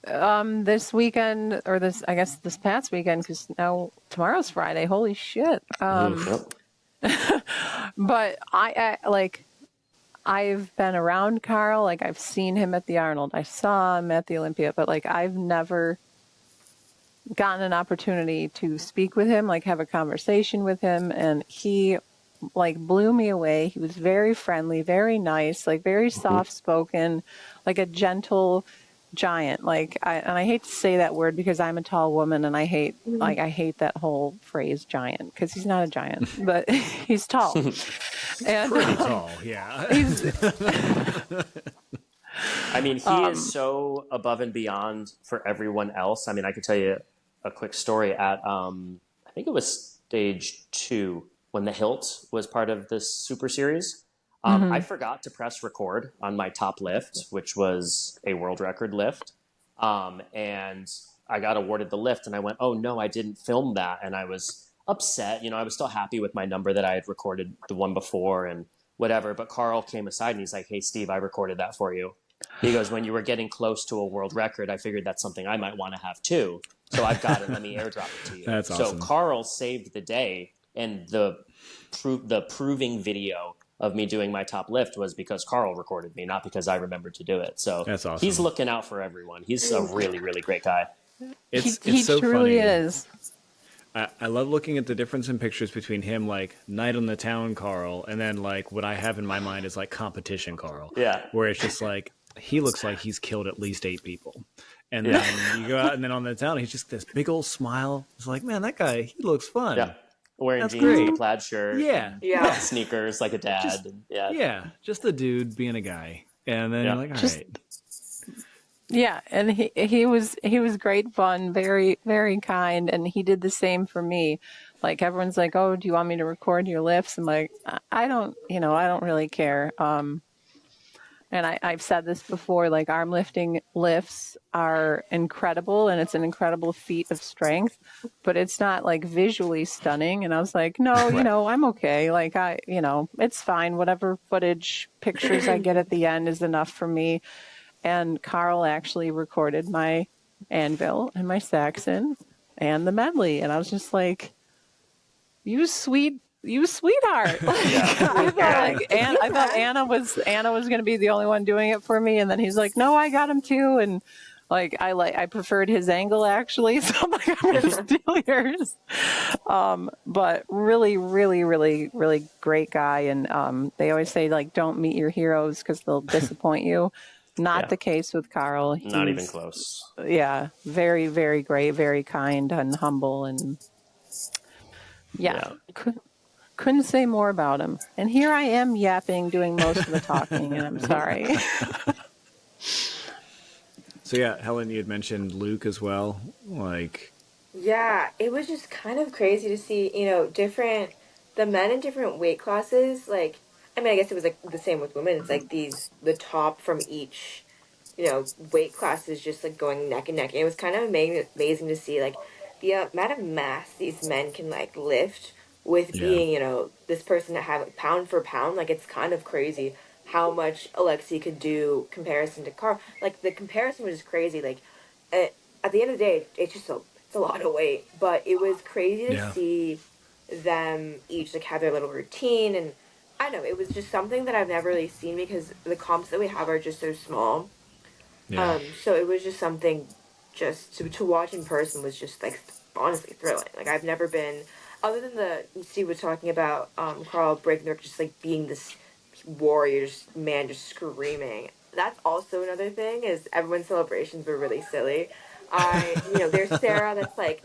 Speaker 2: This weekend, or this past weekend, because now tomorrow's Friday. Holy shit. But I've been around Carl. Like, I've seen him at the Arnold. I saw him at the Olympia, but like, I've never gotten an opportunity to speak with him, like have a conversation with him. And he like blew me away. He was very friendly, very nice, like very soft spoken, like a gentle giant. Like, I hate to say that word because I'm a tall woman and I hate that whole phrase giant, because he's not a giant, but he's tall. And
Speaker 5: Pretty tall, yeah.
Speaker 3: I mean, he is so above and beyond for everyone else. I mean, I could tell you a quick story at, I think it was stage 2 when the hilt was part of this Super Series. I forgot to press record on my top lift, which was a world record lift. And I got awarded the lift and I went, oh no, I didn't film that. And I was upset. I was still happy with my number that I had recorded the one before and whatever. But Carl came aside and he's like, hey, Steve, I recorded that for you. He goes, when you were getting close to a world record, I figured that's something I might want to have too. So I've got it. Let me airdrop it to you.
Speaker 5: That's awesome.
Speaker 3: So Carl saved the day, and the proving video of me doing my top lift was because Carl recorded me, not because I remembered to do it. So
Speaker 5: that's awesome.
Speaker 3: He's looking out for everyone. He's a really, really great guy.
Speaker 2: He so truly funny. Is.
Speaker 5: I love looking at the difference in pictures between him, like Night on the Town Carl, and then like what I have in my mind is like competition Carl.
Speaker 3: Yeah.
Speaker 5: Where it's just like, he looks like he's killed at least 8 people. And then you go out and then on the town, he's just this big old smile. It's like, man, that guy, he looks fun.
Speaker 3: Yeah. Wearing
Speaker 5: That's
Speaker 3: jeans
Speaker 5: great.
Speaker 3: with a plaid shirt.
Speaker 4: Yeah.
Speaker 3: Sneakers like a dad.
Speaker 5: Just a dude being a guy. And then you're like, all right.
Speaker 2: Yeah, and he was great fun, very, very kind, and he did the same for me. Like, everyone's like, "Oh, do you want me to record your lifts?" I'm like, I don't really care. And I've said this before, like, arm lifting lifts are incredible, and it's an incredible feat of strength, but it's not like visually stunning. And I was like, no, I'm okay. Like, it's fine. Whatever footage, pictures I get at the end is enough for me. And Carl actually recorded my anvil and my Saxon and the medley. And I was just like, you sweetheart. I thought Anna was going to be the only one doing it for me. And then he's like, no, I got him too. And I preferred his angle actually, so I'm like, I'm gonna steal yours. But really, really, really, really great guy, and they always say like, don't meet your heroes because they'll disappoint you. Not
Speaker 3: Yeah.
Speaker 2: the case with Carl.
Speaker 3: Not even
Speaker 2: He's
Speaker 3: close.
Speaker 2: very, very great, very kind and humble, and
Speaker 3: Yeah.
Speaker 2: couldn't say more about him. And here I am yapping, doing most of the talking, and I'm sorry.
Speaker 5: So yeah, Helen, you had mentioned Luke as well. Like,
Speaker 4: Yeah, it was just kind of crazy to see, different the men in different weight classes. Like, I mean, I guess it was like the same with women. It's like the top from each, weight classes just like going neck and neck. And it was kind of amazing to see like the amount of mass these men can like lift with
Speaker 5: yeah,
Speaker 4: being, this person that have like, pound for pound. Like, it's kind of crazy how much Alexi could do comparison to Carl. Like, the comparison was just crazy. Like, at, at the end of the day, it's a lot of weight, but it was crazy to
Speaker 5: yeah,
Speaker 4: see them each like have their little routine. And I don't know, it was just something that I've never really seen because the comps that we have are just so small.
Speaker 5: yeah.
Speaker 4: So it was just something just to watch in person was just like honestly thrilling. Like, I've never been, other than the Steve was talking about Carl breaking the record, just like being this warrior man just screaming. That's also another thing is everyone's celebrations were really silly. There's Sarah that's like,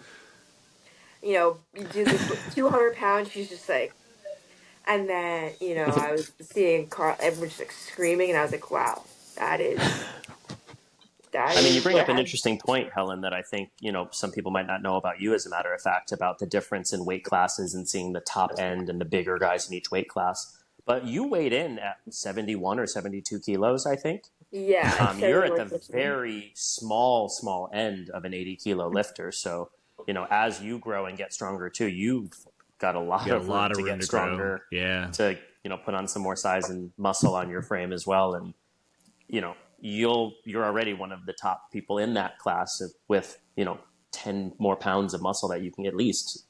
Speaker 4: you do this 200 pounds. She's just like, and then, I was seeing Carl, everyone just like screaming, and I was like, wow, that is, that
Speaker 3: I mean, you
Speaker 4: is
Speaker 3: bring
Speaker 4: what
Speaker 3: up an
Speaker 4: has,
Speaker 3: interesting point, Helen, that I think, some people might not know about you, as a matter of fact, about the difference in weight classes and seeing the top end and the bigger guys in each weight class. But you weighed in at 71 or 72 kilos, I think.
Speaker 4: yeah, like
Speaker 3: You're at
Speaker 4: 71,
Speaker 3: the
Speaker 4: 50.
Speaker 3: very small end of an 80-kilo lifter. So, as you grow and get stronger too, you've got a lot
Speaker 5: You got a
Speaker 3: of room
Speaker 5: lot of
Speaker 3: to
Speaker 5: room
Speaker 3: get
Speaker 5: to grow.
Speaker 3: stronger,
Speaker 5: Yeah,
Speaker 3: to, put on some more size and muscle on your frame as well. And, you're already one of the top people in that class with, 10 more pounds of muscle that you can at least,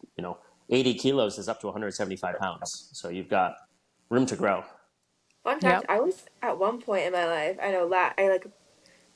Speaker 3: 80 kilos is up to 175 pounds. So you've got room to grow.
Speaker 4: Fun fact,
Speaker 2: Yep.
Speaker 4: I was at one point in my life, I know, I like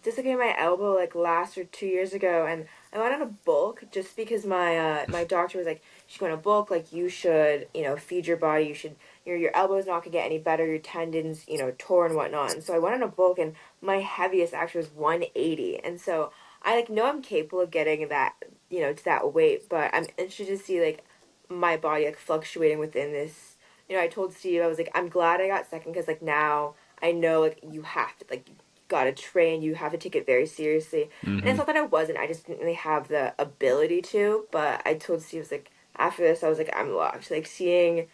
Speaker 4: dislocated my elbow like last or 2 years ago, and I went on a bulk just because my doctor was like, you should go on a bulk, like you should, feed your body, you should, your elbow's not gonna get any better, your tendons, tore and whatnot. And so I went on a bulk, and my heaviest actually was 180. And so I like know I'm capable of getting that, to that weight, but I'm interested to see like my body like fluctuating within this. I told Steve, I was like, I'm glad I got second because like now I know like you have to like gotta train, you have to take it very seriously. And it's not that I wasn't, I just didn't really have the ability to. But I told Steve, I was like, after this, I was like, I'm locked. Like, seeing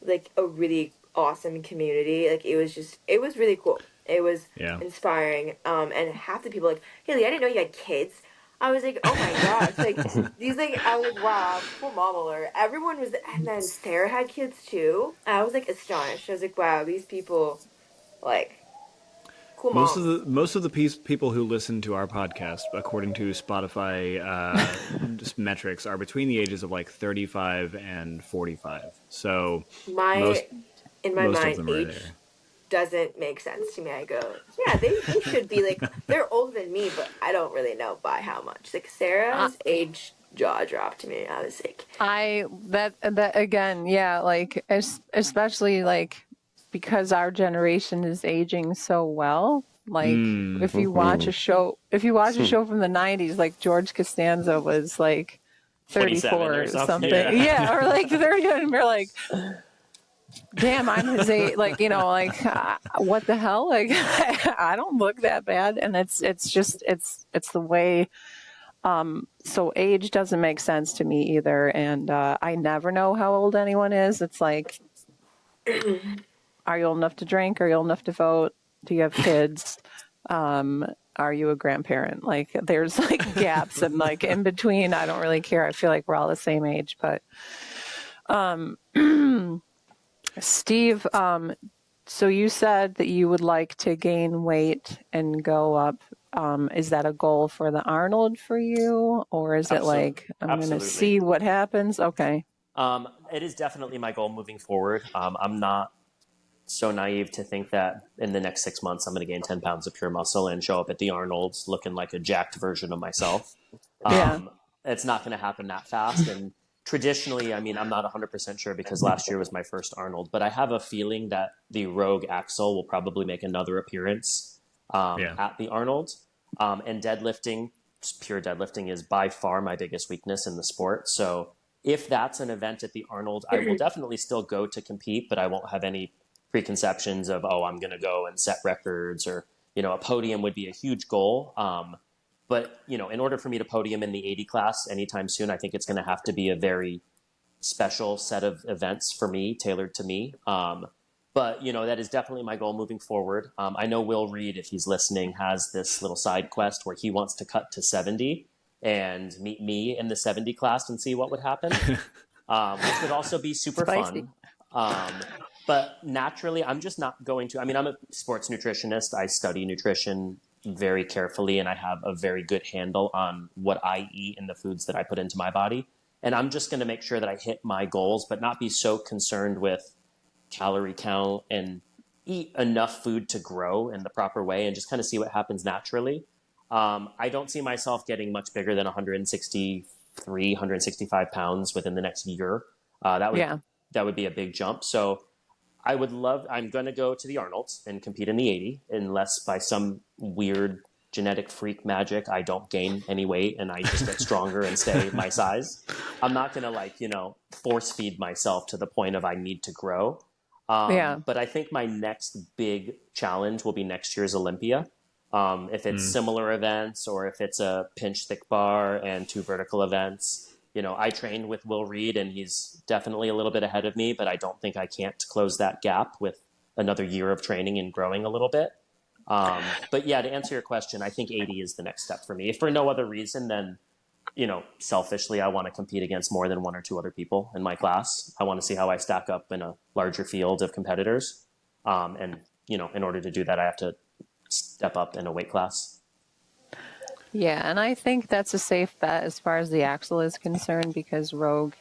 Speaker 4: like a really awesome community, like it was really cool. It was
Speaker 5: yeah.
Speaker 4: inspiring. And half the people like, Haley, I didn't know you had kids. I was like, oh my gosh, like these like I was like, wow, full mom alert. Everyone was, and then Sarah had kids too. I was like astonished. I was like, wow, these people like cool moms.
Speaker 5: Most of the people who listen to our podcast, according to Spotify metrics, are between the ages of like 35 and 45. So most
Speaker 4: My in my
Speaker 5: most of
Speaker 4: mind,
Speaker 5: them are
Speaker 4: age
Speaker 5: there.
Speaker 4: doesn't make sense to me. I go, yeah, they should be like they're older than me, but I don't really know by how much. Like Sarah's age jaw dropped to me. I was like,
Speaker 2: That again, yeah, like especially like because our generation is aging so well. Like if you watch a show from the '90s, like George Costanza was like
Speaker 3: 27
Speaker 2: 34
Speaker 3: or
Speaker 2: or
Speaker 3: something.
Speaker 2: something, yeah, or like 30, and we're like, damn, I'm his age, like like what the hell, like I don't look that bad, and it's just it's the way. So age doesn't make sense to me either, and I never know how old anyone is. It's like, are you old enough to drink? Are you old enough to vote? Do you have kids? Are you a grandparent? Like, there's like gaps, and like in between, I don't really care. I feel like we're all the same age. But Steve, so you said that you would like to gain weight and go up. Is that a goal for the Arnold for you? Or is it like, I'm going to
Speaker 3: Absolutely.
Speaker 2: see what happens? Okay.
Speaker 3: It is definitely my goal moving forward. I'm not so naive to think that in the next 6 months I'm going to gain 10 pounds of pure muscle and show up at the Arnold's looking like a jacked version of myself.
Speaker 2: Yeah.
Speaker 3: It's not going to happen that fast. And traditionally, I mean, I'm not 100% sure because last year was my first Arnold, but I have a feeling that the Rogue Axle will probably make another appearance at the Arnold. And deadlifting, pure deadlifting, is by far my biggest weakness in the sport. So if that's an event at the Arnold, I will definitely still go to compete, but I won't have any preconceptions of, oh, I'm going to go and set records, or, you know, a podium would be a huge goal. But, you know, in order for me to podium in the 80 class anytime soon, I think it's going to have to be a very special set of events for me, tailored to me. But, you know, that is definitely my goal moving forward. I know Will Reed, if he's listening, has this little side quest where he wants to cut to 70 and meet me in the 70 class and see what would happen, which would also be super
Speaker 2: Spicy.
Speaker 3: fun. But naturally, I'm just not going to. I mean, I'm a sports nutritionist. I study nutrition very carefully, and I have a very good handle on what I eat and the foods that I put into my body. And I'm just going to make sure that I hit my goals, but not be so concerned with calorie count, and eat enough food to grow in the proper way and just kind of see what happens naturally. I don't see myself getting much bigger than 163, 165 pounds within the next year. That would be a big jump. So I'm going to go to the Arnold's and compete in the 80, unless by some weird genetic freak magic I don't gain any weight and I just get stronger and stay my size. I'm not going to force feed myself to the point of I need to grow. But I think my next big challenge will be next year's Olympia. If it's similar events, or if it's a pinch thick bar and 2 vertical events. You know, I trained with Will Reed, and he's definitely a little bit ahead of me, but I don't think I can't close that gap with another year of training and growing a little bit. But yeah, to answer your question, I think 80 is the next step for me. If for no other reason than, you know, selfishly, I want to compete against more than 1 or 2 other people in my class. I want to see how I stack up in a larger field of competitors. And, you know, in order to do that, I have to step up in a weight class.
Speaker 2: Yeah, and I think that's a safe bet as far as the axle is concerned, because Rogue,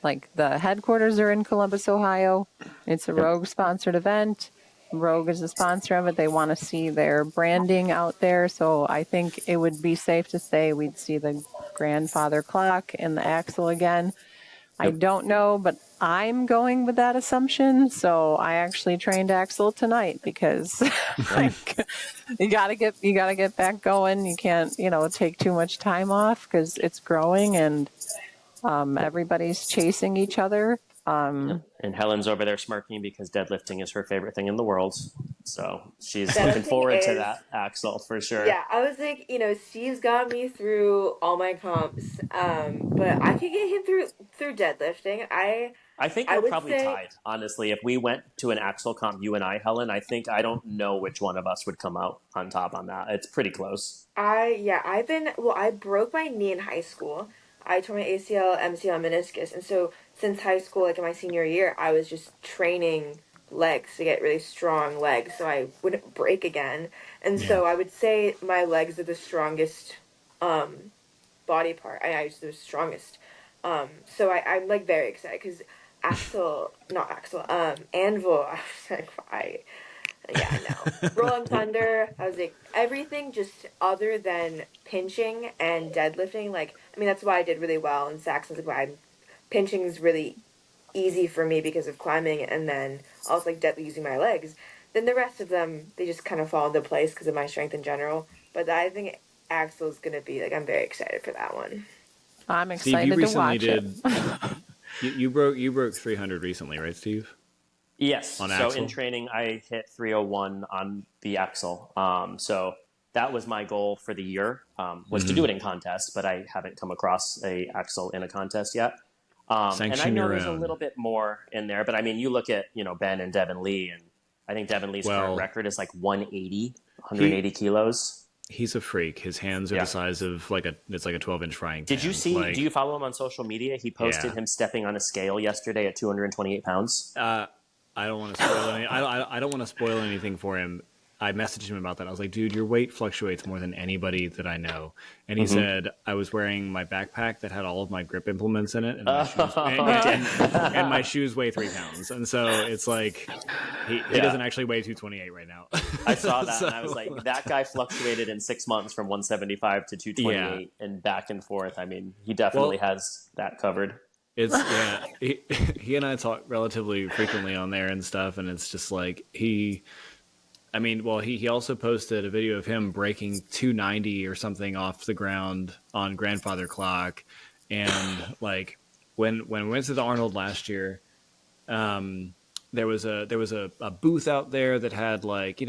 Speaker 2: like, the headquarters are in Columbus, Ohio. It's a Rogue sponsored event. Rogue is the sponsor of it. They want to see their branding out there. So I think it would be safe to say we'd see the grandfather clock and the axle again. I don't know, but I'm going with that assumption. So I actually trained axle tonight because you gotta get back going. You can't, take too much time off because it's growing, and everybody's chasing each other.
Speaker 3: And Helen's over there smirking because deadlifting is her favorite thing in the world. So she's looking forward to that axle for sure.
Speaker 4: Yeah, I was like, Steve's got me through all my comps, but I could get him through deadlifting.
Speaker 3: I think we're probably tied, honestly. If we went to an axle comp, you and I, Helen, I don't know which one of us would come out on top on that. It's pretty close.
Speaker 4: I broke my knee in high school. I tore my ACL, MCL, meniscus, and so since high school, like in my senior year, I was just training legs to get really strong legs so I wouldn't break again. And so I would say my legs are the strongest body part. I just the strongest. So I'm like very excited because Anvil. I was like, I know. Rolling Thunder. I was like, everything just other than pinching and deadlifting. That's why I did really well in Saxon's. Pinching is really easy for me because of climbing, and then also using my legs. Then the rest of them, they just kind of fall into place because of my strength in general. But I think Axel is going to be I'm very excited for that one.
Speaker 2: I'm excited Steve, to watch it.
Speaker 5: You broke 300 recently, right, Steve?
Speaker 3: Yes.
Speaker 5: On
Speaker 3: so
Speaker 5: axle?
Speaker 3: In training, I hit 301 on the axle. So that was my goal for the year, was to do it in contests, but I haven't come across a axle in a contest yet. And I know there's a little bit more in there, but I mean, you look at, Ben and Devin Lee, and I think Devin Lee's current record is 180 kilos.
Speaker 5: He's a freak. His hands are the size of it's like a 12-inch frying pan.
Speaker 3: Did you see, do you follow him on social media? He posted him stepping on a scale yesterday at 228 pounds.
Speaker 5: I don't want to spoil I don't want to spoil anything for him. I messaged him about that. I was like, dude, your weight fluctuates more than anybody that I know. And he said, I was wearing my backpack that had all of my grip implements in it, and my, shoes, and my shoes weigh 3 pounds. And so it's like, he doesn't actually weigh 228 right now.
Speaker 3: I saw that, and I was like, that guy fluctuated in 6 months from 175 to 228 and back and forth. I mean, he definitely has that covered.
Speaker 5: It's he and I talk relatively frequently on there and stuff, and it's just like he also posted a video of him breaking 290 or something off the ground on grandfather clock, and like when we went to the Arnold last year, there was a booth out there that had like,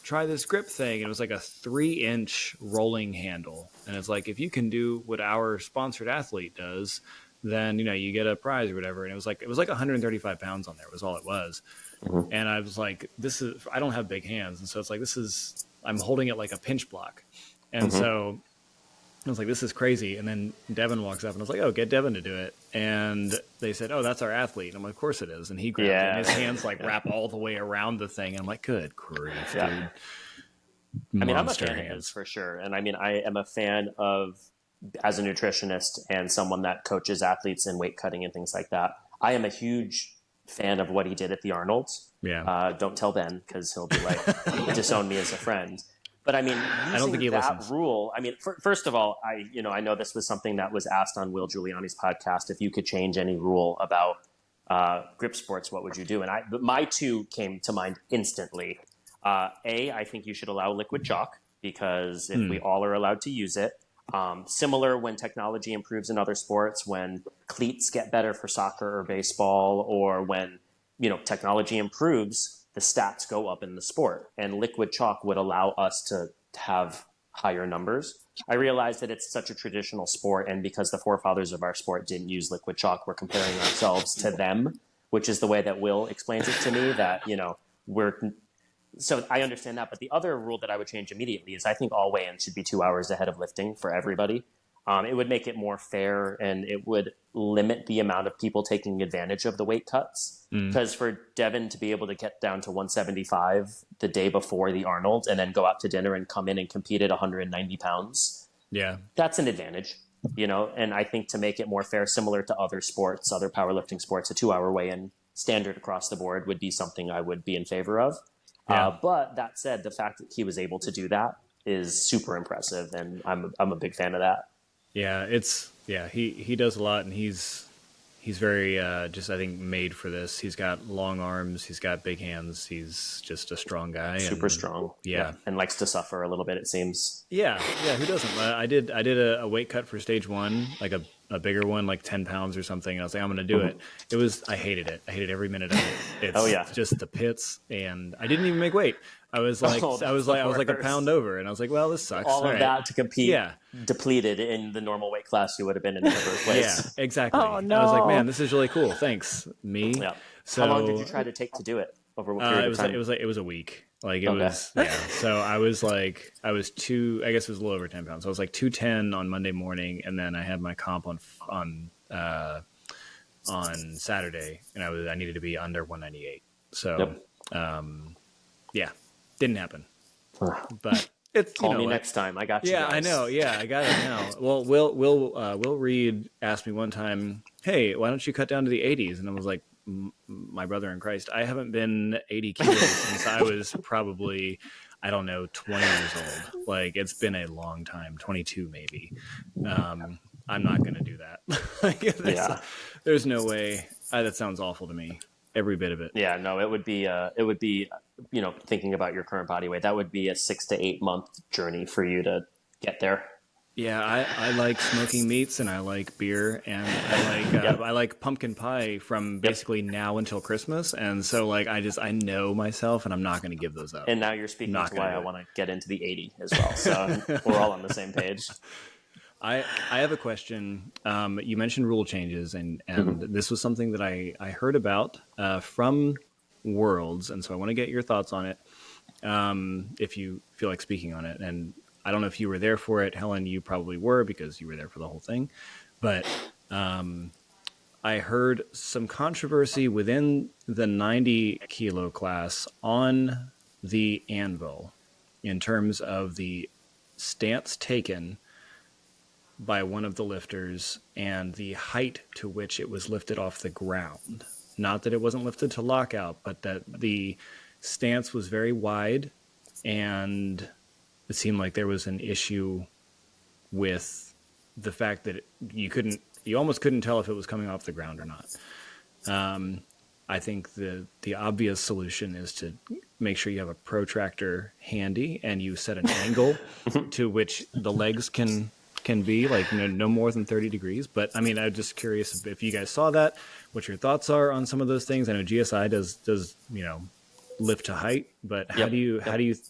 Speaker 5: try this grip thing, and it was like a 3-inch rolling handle, and it's like, if you can do what our sponsored athlete does, then you get a prize or whatever. And it was like 135 pounds on there was all it was. And I was like, I don't have big hands, and so it's like, I'm holding it like a pinch block, and so I was like, this is crazy. And then Devin walks up, and I was like, oh, get Devin to do it. And they said, oh, that's our athlete. And I'm like, of course it is. And he grabbed it, and his hands like wrap all the way around the thing, and I'm like, good grief, dude.
Speaker 3: I mean, I'm a fan of his for sure. And I mean, I am a fan of, as a nutritionist and someone that coaches athletes in weight cutting and things like that, I am a huge fan of what he did at the Arnold. Yeah. Don't tell Ben, because he'll be like, disown me as a friend. But I mean,
Speaker 5: I don't think he listens.
Speaker 3: Rule. I mean, first of all, I know this was something that was asked on Will Giuliani's podcast. If you could change any rule about grip sports, what would you do? And my two came to mind instantly. I think you should allow liquid chalk, because if we all are allowed to use it, similar when technology improves in other sports, when cleats get better for soccer or baseball, or when, technology improves, the stats go up in the sport, and liquid chalk would allow us to have higher numbers. I realize that it's such a traditional sport, and because the forefathers of our sport didn't use liquid chalk, we're comparing ourselves to them, which is the way that Will explains it to me, that, so I understand that. But the other rule that I would change immediately is I think all weigh-ins should be 2 hours ahead of lifting for everybody. It would make it more fair, and it would limit the amount of people taking advantage of the weight cuts. Because for Devin to be able to get down to 175 the day before the Arnold and then go out to dinner and come in and compete at 190 pounds, that's an advantage. And I think to make it more fair, similar to other sports, other powerlifting sports, a 2-hour weigh-in standard across the board would be something I would be in favor of. But that said, the fact that he was able to do that is super impressive, and I'm a big fan of that.
Speaker 5: Yeah, he does a lot, and he's very just, I think, made for this. He's got long arms, he's got big hands, he's just a strong guy.
Speaker 3: Super strong. Yeah. And likes to suffer a little bit, it seems. Yeah,
Speaker 5: who doesn't? I did a weight cut for stage 1, like a bigger one, like 10 pounds or something. And I was like, I'm going to do it. I hated it. I hated every minute of it. It's just the pits, and I didn't even make weight. I was like a pound over, and I was like, well, this sucks.
Speaker 3: All of that to compete, depleted in the normal weight class you would have been in the first place.
Speaker 5: Yeah, exactly.
Speaker 2: Oh, no.
Speaker 5: I was like, man, this is really cool. Thanks, me.
Speaker 3: Yeah.
Speaker 5: So,
Speaker 3: how long did you try to take to do it? Over what period of time?
Speaker 5: It was a week. Like it was, So I was I guess it was a little over 10 pounds. So I was like 210 on Monday morning, and then I had my comp on Saturday, and I needed to be under 198. So, didn't happen. But it's
Speaker 3: call me next time. I got you.
Speaker 5: Yeah, guys. I know. Yeah, I got it now. Well, Will Reed asked me one time, "Hey, why don't you cut down to the 80s?" And I was like, my brother in Christ, I haven't been 80 kilos since I was probably, 20 years old. Like, it's been a long time, 22 maybe. I'm not going to do that. There's no way. That sounds awful to me. Every bit of it.
Speaker 3: Yeah, no, it would be, thinking about your current body weight, that would be a 6 to 8 month journey for you to get there.
Speaker 5: Yeah, I like smoking meats, and I like beer, and I like pumpkin pie from basically now until Christmas, and so I know myself, and I'm not going to give those up.
Speaker 3: And now you're speaking to why I want to get into the 80 as well, so we're all on the same page.
Speaker 5: I have a question. You mentioned rule changes, and this was something that I heard about from Worlds, and so I want to get your thoughts on it, if you feel like speaking on it. And I don't know if you were there for it. Helen, you probably were, because you were there for the whole thing. But I heard some controversy within the 90 kilo class on the anvil in terms of the stance taken by one of the lifters and the height to which it was lifted off the ground. Not that it wasn't lifted to lockout, but that the stance was very wide, and it seemed like there was an issue with the fact that you almost couldn't tell if it was coming off the ground or not. I think the obvious solution is to make sure you have a protractor handy and you set an angle to which the legs can be, like no more than 30 degrees. But I mean, I'm just curious if you guys saw that, what your thoughts are on some of those things. I know GSI does lift to height, but how do you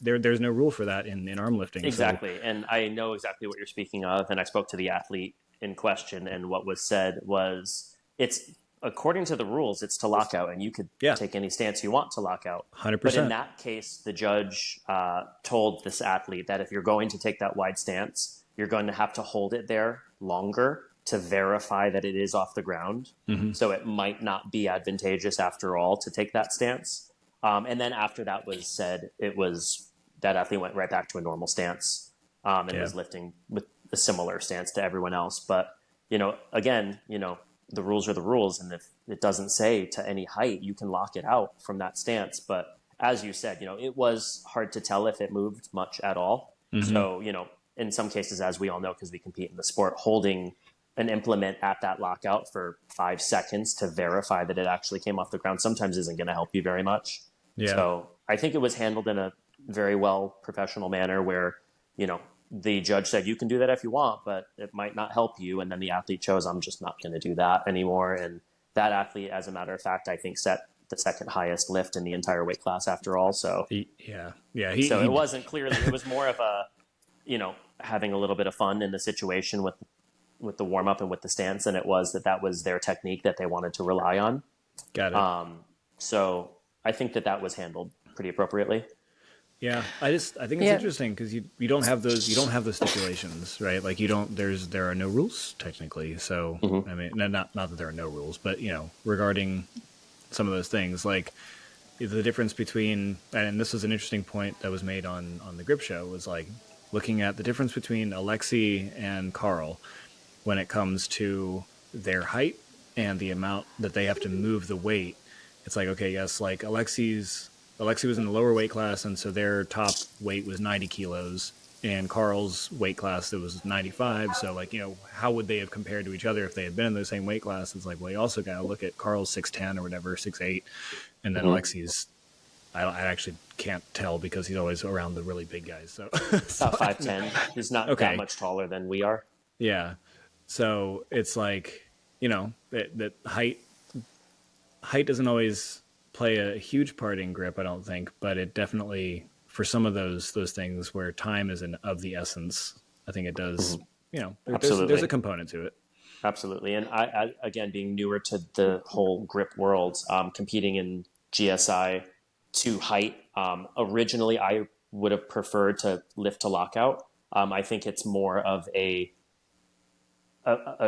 Speaker 5: there's no rule for that in arm lifting.
Speaker 3: Exactly. So. And I know exactly what you're speaking of. And I spoke to the athlete in question, and what was said was, it's according to the rules, it's to lockout, and you could take any stance you want to lockout.
Speaker 5: 100%.
Speaker 3: But in that case, the judge told this athlete that if you're going to take that wide stance, you're going to have to hold it there longer to verify that it is off the ground. Mm-hmm. So it might not be advantageous after all to take that stance. And then after that was said, that athlete went right back to a normal stance and was lifting with a similar stance to everyone else. But, again, the rules are the rules. And if it doesn't say to any height, you can lock it out from that stance. But as you said, it was hard to tell if it moved much at all. Mm-hmm. So, in some cases, as we all know, because we compete in the sport, holding an implement at that lockout for 5 seconds to verify that it actually came off the ground sometimes isn't going to help you very much. Yeah. So I think it was handled in a very well professional manner where, the judge said, you can do that if you want, but it might not help you. And then the athlete chose, I'm just not going to do that anymore. And that athlete, as a matter of fact, I think set the second highest lift in the entire weight class after all. So it wasn't clearly, it was more of a, having a little bit of fun in the situation with the warm up and with the stance. And it was that was their technique that they wanted to rely on.
Speaker 5: Got it.
Speaker 3: So I think that was handled pretty appropriately.
Speaker 5: Yeah, I think it's interesting because you don't have those stipulations, right? Like there are no rules technically. So I mean, not that there are no rules, but regarding some of those things, like the difference between, and this was an interesting point that was made on the Grip Show, was like looking at the difference between Alexi and Carl when it comes to their height and the amount that they have to move the weight. It's like, okay, yes, like Alexi was in the lower weight class, and so their top weight was 90 kilos, and Carl's weight class, it was 95. So, like, how would they have compared to each other if they had been in the same weight class? It's like, well, you also got to look at Carl's 6'10" or whatever, 6'8", and then Alexi's, I actually can't tell because he's always around the really big guys. So
Speaker 3: about 5'10". He's not that much taller than we are.
Speaker 5: Yeah. So it's like, that height doesn't always play a huge part in grip, I don't think, but it definitely, for some of those things where time is of the essence, I think it does, there's a component to it.
Speaker 3: Absolutely. And I again, being newer to the whole grip world, competing in GSI to height, originally I would have preferred to lift to lockout. I think it's more of a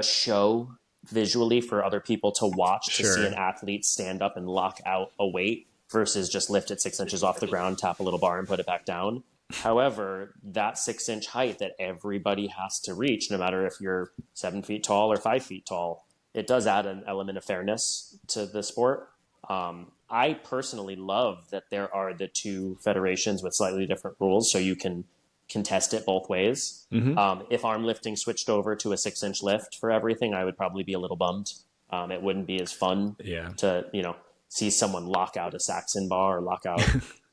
Speaker 3: show visually for other people to watch, to see an athlete stand up and lock out a weight versus just lift it 6 inches off the ground, tap a little bar and put it back down. However, that 6-inch height that everybody has to reach, no matter if you're 7 feet tall or 5 feet tall, it does add an element of fairness to the sport. I personally love that there are the two federations with slightly different rules, so you can contest it both ways. Mm-hmm. If arm lifting switched over to a 6-inch lift for everything, I would probably be a little bummed. It wouldn't be as fun to, see someone lock out a Saxon bar or lock out,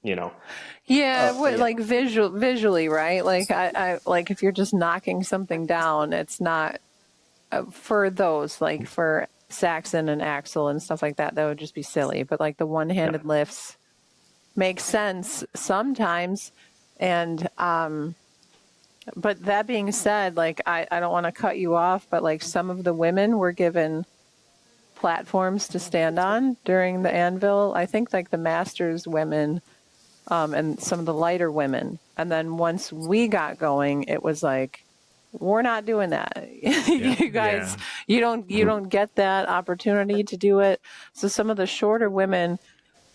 Speaker 2: like visually, right? Like I like if you're just knocking something down, it's not for those, like for Saxon and Axel and stuff like that would just be silly. But like the one-handed lifts make sense sometimes. And, but that being said, like, I don't want to cut you off, but like some of the women were given platforms to stand on during the anvil. I think like the masters women, and some of the lighter women. And then once we got going, it was like, we're not doing that. You guys, you don't get that opportunity to do it. So some of the shorter women,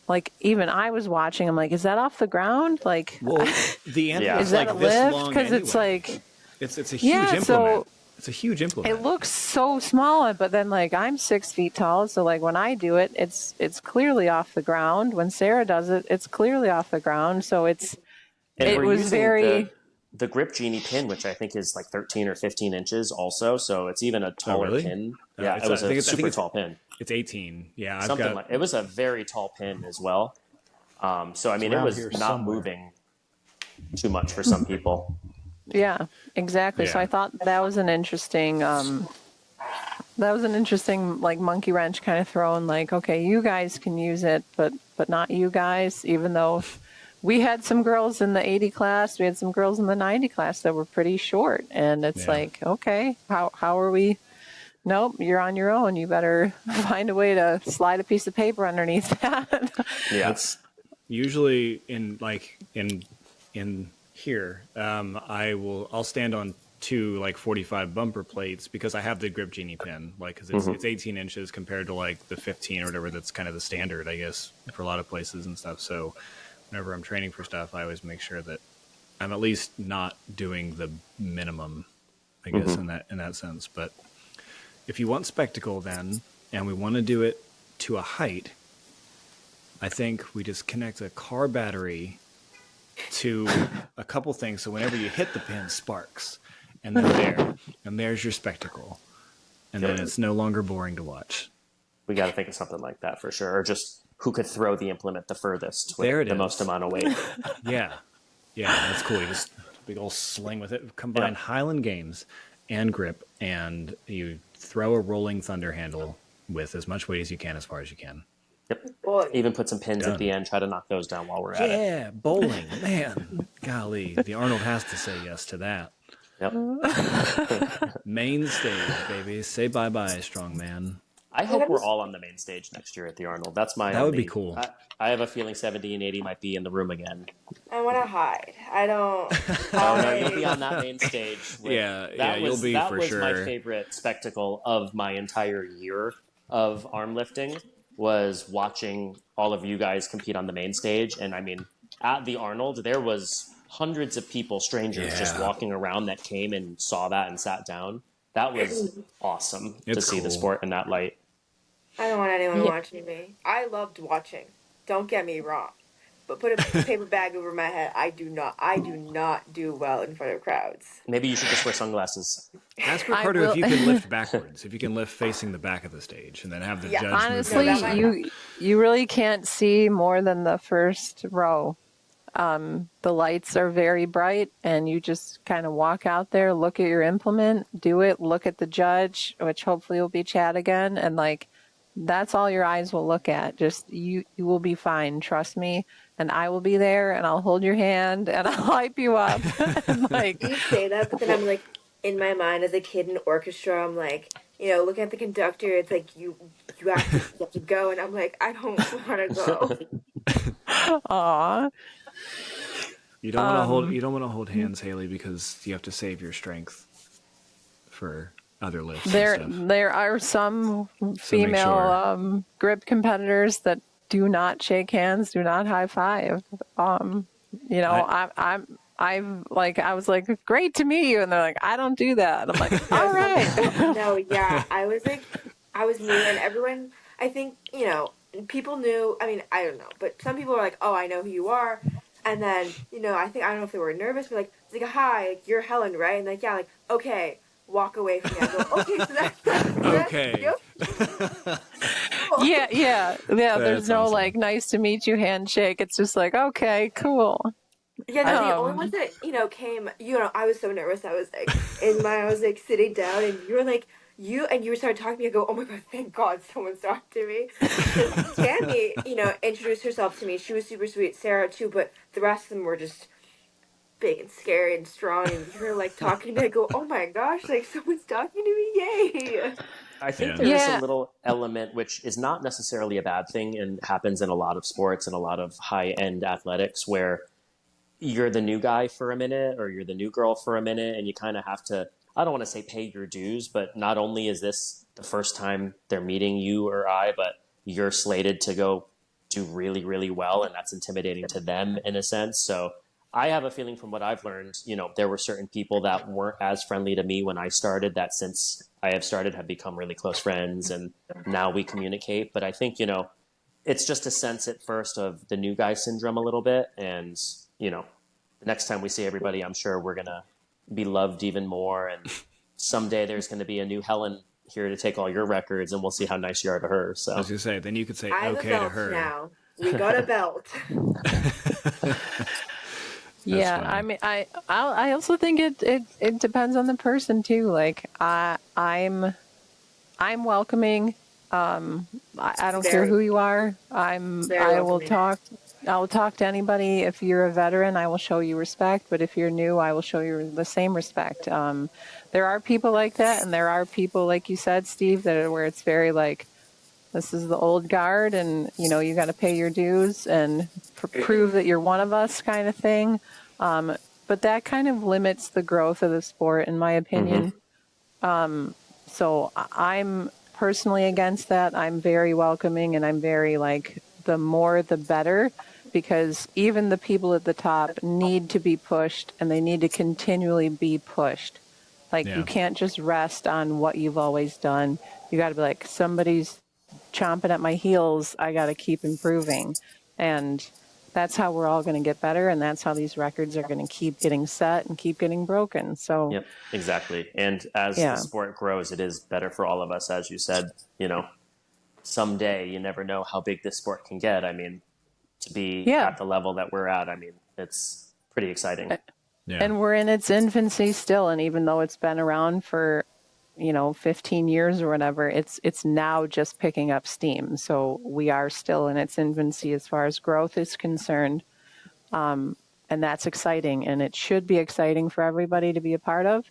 Speaker 2: like even I was watching. I'm like, is that off the ground? Like,
Speaker 5: Well, the end
Speaker 3: Yeah.
Speaker 5: is
Speaker 2: is that
Speaker 5: like
Speaker 2: a
Speaker 5: this
Speaker 2: lift?
Speaker 5: long
Speaker 2: Because it's
Speaker 5: anyway.
Speaker 2: like,
Speaker 5: It's a huge
Speaker 2: yeah,
Speaker 5: implement.
Speaker 2: so
Speaker 5: It's a huge implement.
Speaker 2: it looks so small, but then like I'm 6 feet tall, so like when I do it, it's clearly off the ground. When Sarah does it, it's clearly off the ground. So
Speaker 3: And
Speaker 2: it
Speaker 3: we're
Speaker 2: was
Speaker 3: using
Speaker 2: very,
Speaker 3: the Grip Genie pin, which I think is like 13 or 15 inches also. So it's even a
Speaker 5: Oh,
Speaker 3: taller
Speaker 5: really?
Speaker 3: pin. Yeah,
Speaker 5: It's,
Speaker 3: it was
Speaker 5: I
Speaker 3: a
Speaker 5: think
Speaker 3: super
Speaker 5: it's
Speaker 3: tall pin.
Speaker 5: It's 18. Yeah, I've
Speaker 3: Something
Speaker 5: got.
Speaker 3: like it was a very tall pin as well. So I mean, it
Speaker 5: around
Speaker 3: was
Speaker 5: here
Speaker 3: not
Speaker 5: somewhere.
Speaker 3: moving too much for some people.
Speaker 2: yeah, exactly. So
Speaker 5: Yeah.
Speaker 2: I thought that was an interesting, like monkey wrench kind of thrown. Like, okay, you guys can use it, but not you guys. Even though we had some girls in the 80 class, we had some girls in the 90 class that were pretty short, and it's
Speaker 5: Yeah.
Speaker 2: like, okay, how are we? Nope, you're on your own. You better find a way to slide a piece of paper underneath that.
Speaker 3: Yeah.
Speaker 5: That's usually in here. I'll stand on two like 45 bumper plates because I have the Grip Genie pin, like because it's 18 inches compared to like the 15 or whatever. That's kind of the standard, I guess, for a lot of places and stuff. So whenever I'm training for stuff, I always make sure that I'm at least not doing the minimum, I guess, in that sense. But if you want spectacle, then, and we want to do it to a height, I think we just connect a car battery to a couple things. So whenever you hit the pin, sparks, and then there's your spectacle, and then it's no longer boring to watch.
Speaker 3: We got to think of something like that for sure, or just who could throw the implement the furthest with
Speaker 5: There it
Speaker 3: the
Speaker 5: is.
Speaker 3: most amount of weight.
Speaker 5: Yeah, that's cool. You just big old sling with it. Combine Highland Games and grip, and you throw a rolling thunder handle with as much weight as you can, as far as you can.
Speaker 3: Yep.
Speaker 4: Well,
Speaker 3: Even put some pins
Speaker 5: Done.
Speaker 3: at the end. Try to knock those down while we're at it.
Speaker 5: Yeah, bowling, man. Golly, the Arnold has to say yes to that.
Speaker 3: Yep.
Speaker 5: Main stage, baby. Say bye-bye, strong man.
Speaker 3: I hope we're all on the main stage next year at the Arnold. That's my.
Speaker 5: That would be cool.
Speaker 3: I have a feeling 70 and 80 might be in the room again.
Speaker 4: I want to hide. I don't.
Speaker 3: Oh no, you'll be on that main stage.
Speaker 5: You'll be
Speaker 3: that
Speaker 5: for
Speaker 3: was
Speaker 5: sure.
Speaker 3: my favorite spectacle of my entire year of arm lifting, was watching all of you guys compete on the main stage. And I mean, at the Arnold, there was hundreds of people, strangers, just walking around that came and saw that and sat down. That was awesome to see the sport in that light.
Speaker 4: I don't want anyone watching me. I loved watching. Don't get me wrong. But put a paper bag over my head. I do not do well in front of crowds.
Speaker 3: Maybe you should just wear sunglasses.
Speaker 5: Ask Ricardo if you can lift backwards, if you can lift facing the back of the stage, and then have the judge
Speaker 2: honestly,
Speaker 5: move to the side.
Speaker 2: you really can't see more than the first row. The lights are very bright, and you just kind of walk out there, look at your implement, do it, look at the judge, which hopefully will be Chad again, and like that's all your eyes will look at. Just you will be fine, trust me. And I will be there, and I'll hold your hand, and I'll hype you up. And like,
Speaker 4: You say that, but then I'm like, in my mind as a kid in orchestra, I'm like, looking at the conductor, it's like you have to go, and I'm like, I don't want to go.
Speaker 2: aw.
Speaker 5: You don't want to hold hands, Haley, because you have to save your strength for other lifts.
Speaker 2: There are some female grip competitors that do not shake hands, do not high five. I was like, great to meet you, and they're like, I don't do that. I'm like, all right.
Speaker 4: No, yeah, I was new, and everyone, I think, people knew. I mean, I don't know, but some people were like, oh, I know who you are. And then, I don't know if they were nervous, but it's like, hi, like, you're Helen, right? And like, yeah, like, okay, walk away from me. I go, okay, so that's
Speaker 5: Okay.
Speaker 2: Yeah. There's no
Speaker 5: awesome.
Speaker 2: like, nice to meet you handshake. It's just like, okay, cool.
Speaker 4: Yeah, the only ones that, came, I was so nervous. I was like sitting down, and you were like, you started talking to me. I go, oh my God, thank God someone's talking to me. Tammy, introduced herself to me. She was super sweet. Sarah too, but the rest of them were just big and scary and strong, and you were like talking to me. I go, oh my gosh, like someone's talking to me, yay.
Speaker 3: I think there is a little element which is not necessarily a bad thing and happens in a lot of sports and a lot of high-end athletics where you're the new guy for a minute or you're the new girl for a minute, and you kind of have to, I don't want to say pay your dues, but not only is this the first time they're meeting you or I, but you're slated to go do really, really well, and that's intimidating to them in a sense. So I have a feeling from what I've learned, there were certain people that weren't as friendly to me when I started that since I have started have become really close friends, and now we communicate. But I think, it's just a sense at first of the new guy syndrome a little bit. And, the next time we see everybody, I'm sure we're going to be loved even more. And someday there's going to be a new Helen here to take all your records, and we'll see how nice you are to her. So
Speaker 5: I was going to say, then you could say
Speaker 4: I have
Speaker 5: okay
Speaker 4: a
Speaker 5: to
Speaker 4: belt
Speaker 5: her.
Speaker 4: now. We got a belt.
Speaker 2: Yeah,
Speaker 5: funny.
Speaker 2: I mean, I also think it depends on the person too. Like I'm welcoming. I don't care
Speaker 4: Very.
Speaker 2: who you are.
Speaker 4: Very
Speaker 2: I will
Speaker 4: welcoming.
Speaker 2: talk. I will talk to anybody. If you're a veteran, I will show you respect. But if you're new, I will show you the same respect. There are people like that, and there are people, like you said, Steve, that where it's very like, this is the old guard, and you got to pay your dues and prove that you're one of us, kind of thing. But that kind of limits the growth of the sport, in my opinion. So I'm personally against that. I'm very welcoming, and I'm very like, the more the better, because even the people at the top need to be pushed, and they need to continually be pushed. Like,
Speaker 5: Yeah.
Speaker 2: you can't just rest on what you've always done. You got to be like, somebody's chomping at my heels. I got to keep improving. And that's how we're all going to get better. And that's how these records are going to keep getting set and keep getting broken. So,
Speaker 3: yep, exactly. And as the
Speaker 2: yeah.
Speaker 3: sport grows, it is better for all of us. As you said, someday you never know how big this sport can get. I mean, to be at the level that we're at, I mean, it's pretty exciting.
Speaker 5: Yeah.
Speaker 2: And we're in its infancy still. And even though it's been around for, 15 years or whatever, it's now just picking up steam. So we are still in its infancy as far as growth is concerned. And that's exciting. And it should be exciting for everybody to be a part of.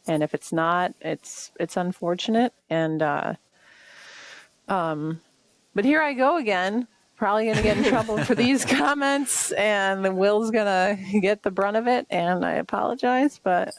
Speaker 2: And if it's not, it's unfortunate. And, but here I go again, probably going to get in trouble for these comments, and Will's going to get the brunt of it. And I apologize, but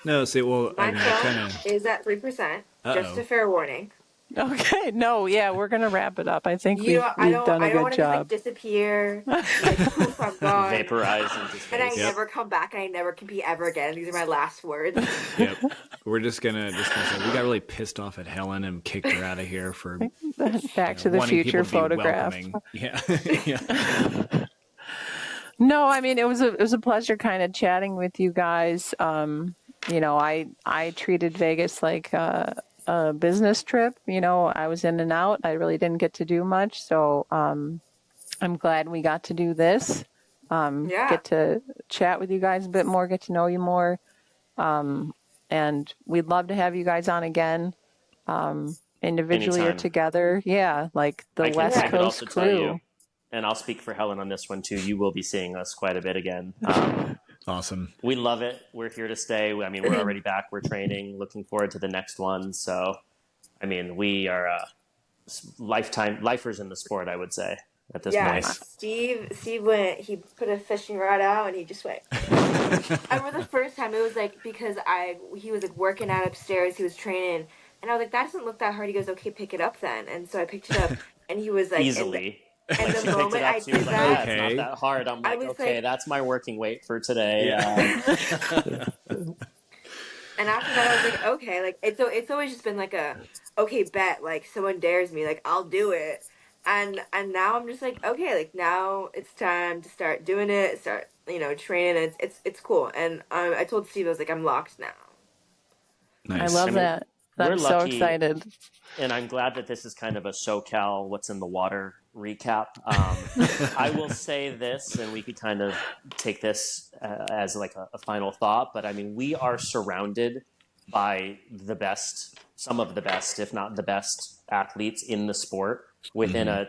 Speaker 5: No, see, well,
Speaker 4: My
Speaker 5: I mean,
Speaker 4: phone
Speaker 5: kind of.
Speaker 4: is at 3%. Just a fair warning.
Speaker 2: okay. No, yeah, we're going to wrap it up. I think we've
Speaker 4: I
Speaker 2: done a
Speaker 4: don't
Speaker 2: good
Speaker 4: want to just like
Speaker 2: job.
Speaker 4: disappear. Like, poof, I'm gone.
Speaker 3: Vaporize into
Speaker 4: And I
Speaker 3: space.
Speaker 4: never come back, and I never compete ever again. These are my last words.
Speaker 5: Yep. We're just gonna say we got really pissed off at Helen and kicked her out of here for
Speaker 2: Back to the
Speaker 5: wanting
Speaker 2: future
Speaker 5: people to be
Speaker 2: photograph.
Speaker 5: welcoming. Yeah. Yeah.
Speaker 2: No, I mean, it was a pleasure kind of chatting with you guys. I treated Vegas like a business trip. I was in and out. I really didn't get to do much. So I'm glad we got to do this. Get to chat with you guys a bit more, get to know you more. And we'd love to have you guys on again, individually
Speaker 3: Anytime.
Speaker 2: or together. Yeah, like the
Speaker 3: I
Speaker 2: West
Speaker 3: could
Speaker 2: Coast
Speaker 3: also tell
Speaker 2: crew.
Speaker 3: you, and I'll speak for Helen on this one too, you will be seeing us quite a bit again.
Speaker 5: Awesome.
Speaker 3: We love it. We're here to stay. I mean, we're already back. We're training. Looking forward to the next one. So, I mean, we are lifers in the sport, I would say, at this point.
Speaker 4: Steve went, he put a fishing rod out, and he just went. I remember the first time, it was like, because he was like working out upstairs, he was training, and I was like, that doesn't look that hard. He goes, okay, pick it up then. And so I picked it up, and he was like,
Speaker 3: Easily.
Speaker 4: And
Speaker 3: Like,
Speaker 4: the
Speaker 3: she picked
Speaker 4: moment
Speaker 3: it up,
Speaker 4: I
Speaker 3: she was
Speaker 4: did
Speaker 3: like,
Speaker 4: that,
Speaker 3: yeah, it's not that hard. I'm like,
Speaker 4: was
Speaker 3: okay,
Speaker 4: like-
Speaker 3: that's my working weight for today.
Speaker 5: Yeah.
Speaker 4: and after that, I was like, okay, like it's always just been like a, okay, bet, like someone dares me, like I'll do it, and now I'm just like, okay, like now it's time to start doing it, start training. And it's cool, and I told Steve, I was like, I'm locked now.
Speaker 5: Nice.
Speaker 2: I love that.
Speaker 3: we're
Speaker 2: I'm so
Speaker 3: lucky.
Speaker 2: excited.
Speaker 3: And I'm glad that this is kind of a SoCal what's in the water recap. I will say this, and we could kind of take this as like a final thought, but I mean, we are surrounded by the best, some of the best, if not the best athletes in the sport within a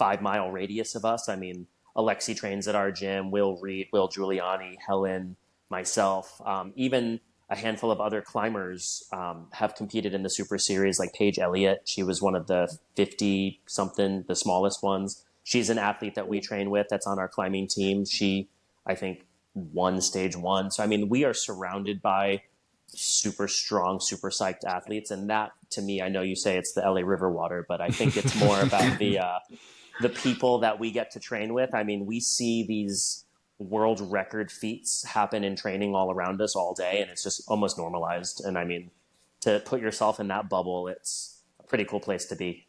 Speaker 3: 5-mile radius of us. I mean, Alexi trains at our gym, Will Reed, Will Giuliani, Helen, myself, even a handful of other climbers have competed in the Super Series, like Paige Elliott. She was one of the 50-something, the smallest ones. She's an athlete that we train with that's on our climbing team. She, I think, won stage 1. So, I mean, we are surrounded by super strong, super psyched athletes. And that, to me, I know you say it's the LA River water, but I think it's more about the people that we get to train with. I mean, we see these world record feats happen in training all around us all day, and it's just almost normalized. And I mean, to put yourself in that bubble, it's a pretty cool place to be.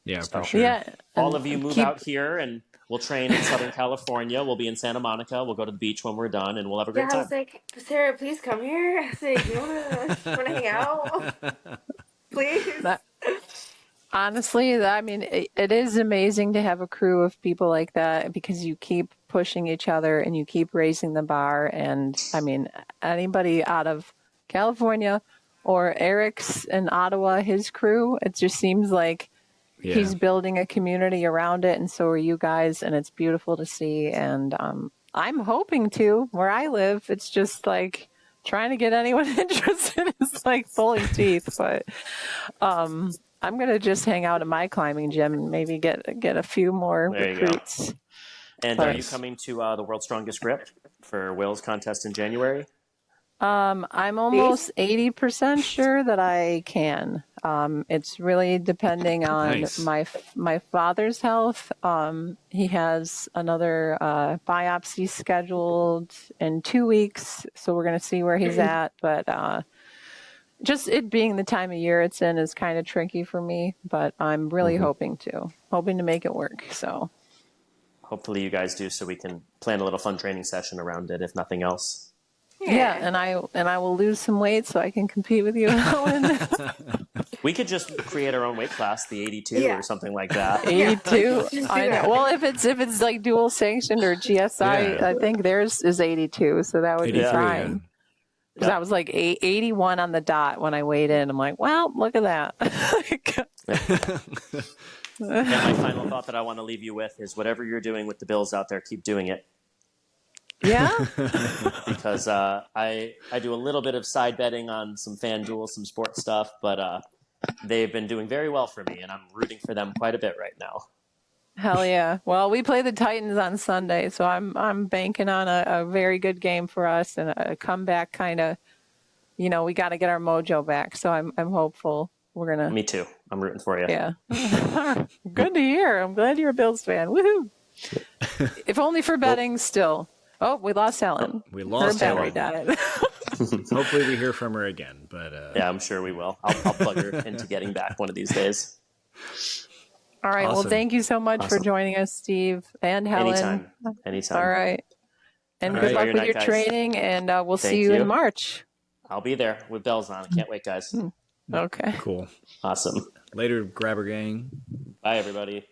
Speaker 5: Yeah,
Speaker 3: So,
Speaker 5: for sure.
Speaker 2: Yeah.
Speaker 3: all of you move out here, and we'll train in Southern California. We'll be in Santa Monica. We'll go to the beach when we're done, and we'll have a
Speaker 4: Yeah,
Speaker 3: great
Speaker 4: I
Speaker 3: time.
Speaker 4: was like, Sarah, please come here. I was like, you wanna hang out? Please.
Speaker 2: That, honestly, I mean, it is amazing to have a crew of people like that because you keep pushing each other and you keep raising the bar. And I mean, anybody out of California or Eric's in Ottawa, his crew, it just seems like
Speaker 5: Yeah.
Speaker 2: he's building a community around it. And so are you guys. And it's beautiful to see. And I'm hoping to where I live. It's just like trying to get anyone interested is like pulling teeth. But I'm gonna just hang out at my climbing gym and maybe get a few more
Speaker 3: There you go.
Speaker 2: recruits.
Speaker 3: And
Speaker 2: But-
Speaker 3: are you coming to the World's Strongest Grip for Will's contest in January?
Speaker 2: I'm almost 80% sure that I can. It's really depending on
Speaker 5: Nice.
Speaker 2: my father's health. He has another biopsy scheduled in 2 weeks, so we're gonna see where he's at. But just it being the time of year it's in is kind of tricky for me. But I'm really hoping to make it work. So.
Speaker 3: Hopefully you guys do, so we can plan a little fun training session around it, if nothing else.
Speaker 2: Yeah, and I will lose some weight so I can compete with you, Helen.
Speaker 3: We could just create our own weight class, the 82
Speaker 4: Yeah.
Speaker 3: or something like that.
Speaker 2: 82.
Speaker 4: Just do
Speaker 2: I know.
Speaker 4: that.
Speaker 2: Well, if it's like dual sanctioned or GSI,
Speaker 5: Yeah.
Speaker 2: I think theirs is 82, so that would be
Speaker 5: 83,
Speaker 2: fine. Because I was like 81 on the dot when I weighed in. I'm like, well, look at that.
Speaker 3: And my final thought that I want to leave you with is whatever you're doing with the Bills out there, keep doing it.
Speaker 2: Yeah.
Speaker 3: Because I do a little bit of side betting on some FanDuel, some sports stuff, but they've been doing very well for me, and I'm rooting for them quite a bit right now.
Speaker 2: Hell yeah. Well, we play the Titans on Sunday, so I'm banking on a very good game for us and a comeback kind of. We got to get our mojo back. So I'm hopeful we're gonna.
Speaker 3: Me too. I'm rooting for you.
Speaker 2: Yeah. Good to hear. I'm glad you're a Bills fan. Woohoo! If only for betting. Still. Oh, we lost Helen.
Speaker 5: We
Speaker 2: Her
Speaker 5: lost
Speaker 2: battery
Speaker 5: Helen.
Speaker 2: died.
Speaker 5: Hopefully we hear from her again. But
Speaker 3: Yeah, I'm sure we will. I'll plug her into getting back one of these days.
Speaker 2: All right. Well,
Speaker 5: Awesome.
Speaker 2: thank you so much for
Speaker 3: Awesome.
Speaker 2: joining us, Steve and Helen.
Speaker 3: Anytime.
Speaker 2: All right. And
Speaker 5: All
Speaker 2: good
Speaker 5: right.
Speaker 2: luck
Speaker 3: Enjoy your
Speaker 2: with
Speaker 3: night,
Speaker 2: your
Speaker 3: guys.
Speaker 2: training, and we'll
Speaker 3: Thank
Speaker 2: see you
Speaker 3: you.
Speaker 2: in March.
Speaker 3: I'll be there with bells on. I can't wait, guys.
Speaker 2: Okay.
Speaker 5: cool.
Speaker 3: Awesome.
Speaker 5: Later, Grabber Gang.
Speaker 3: Bye, everybody.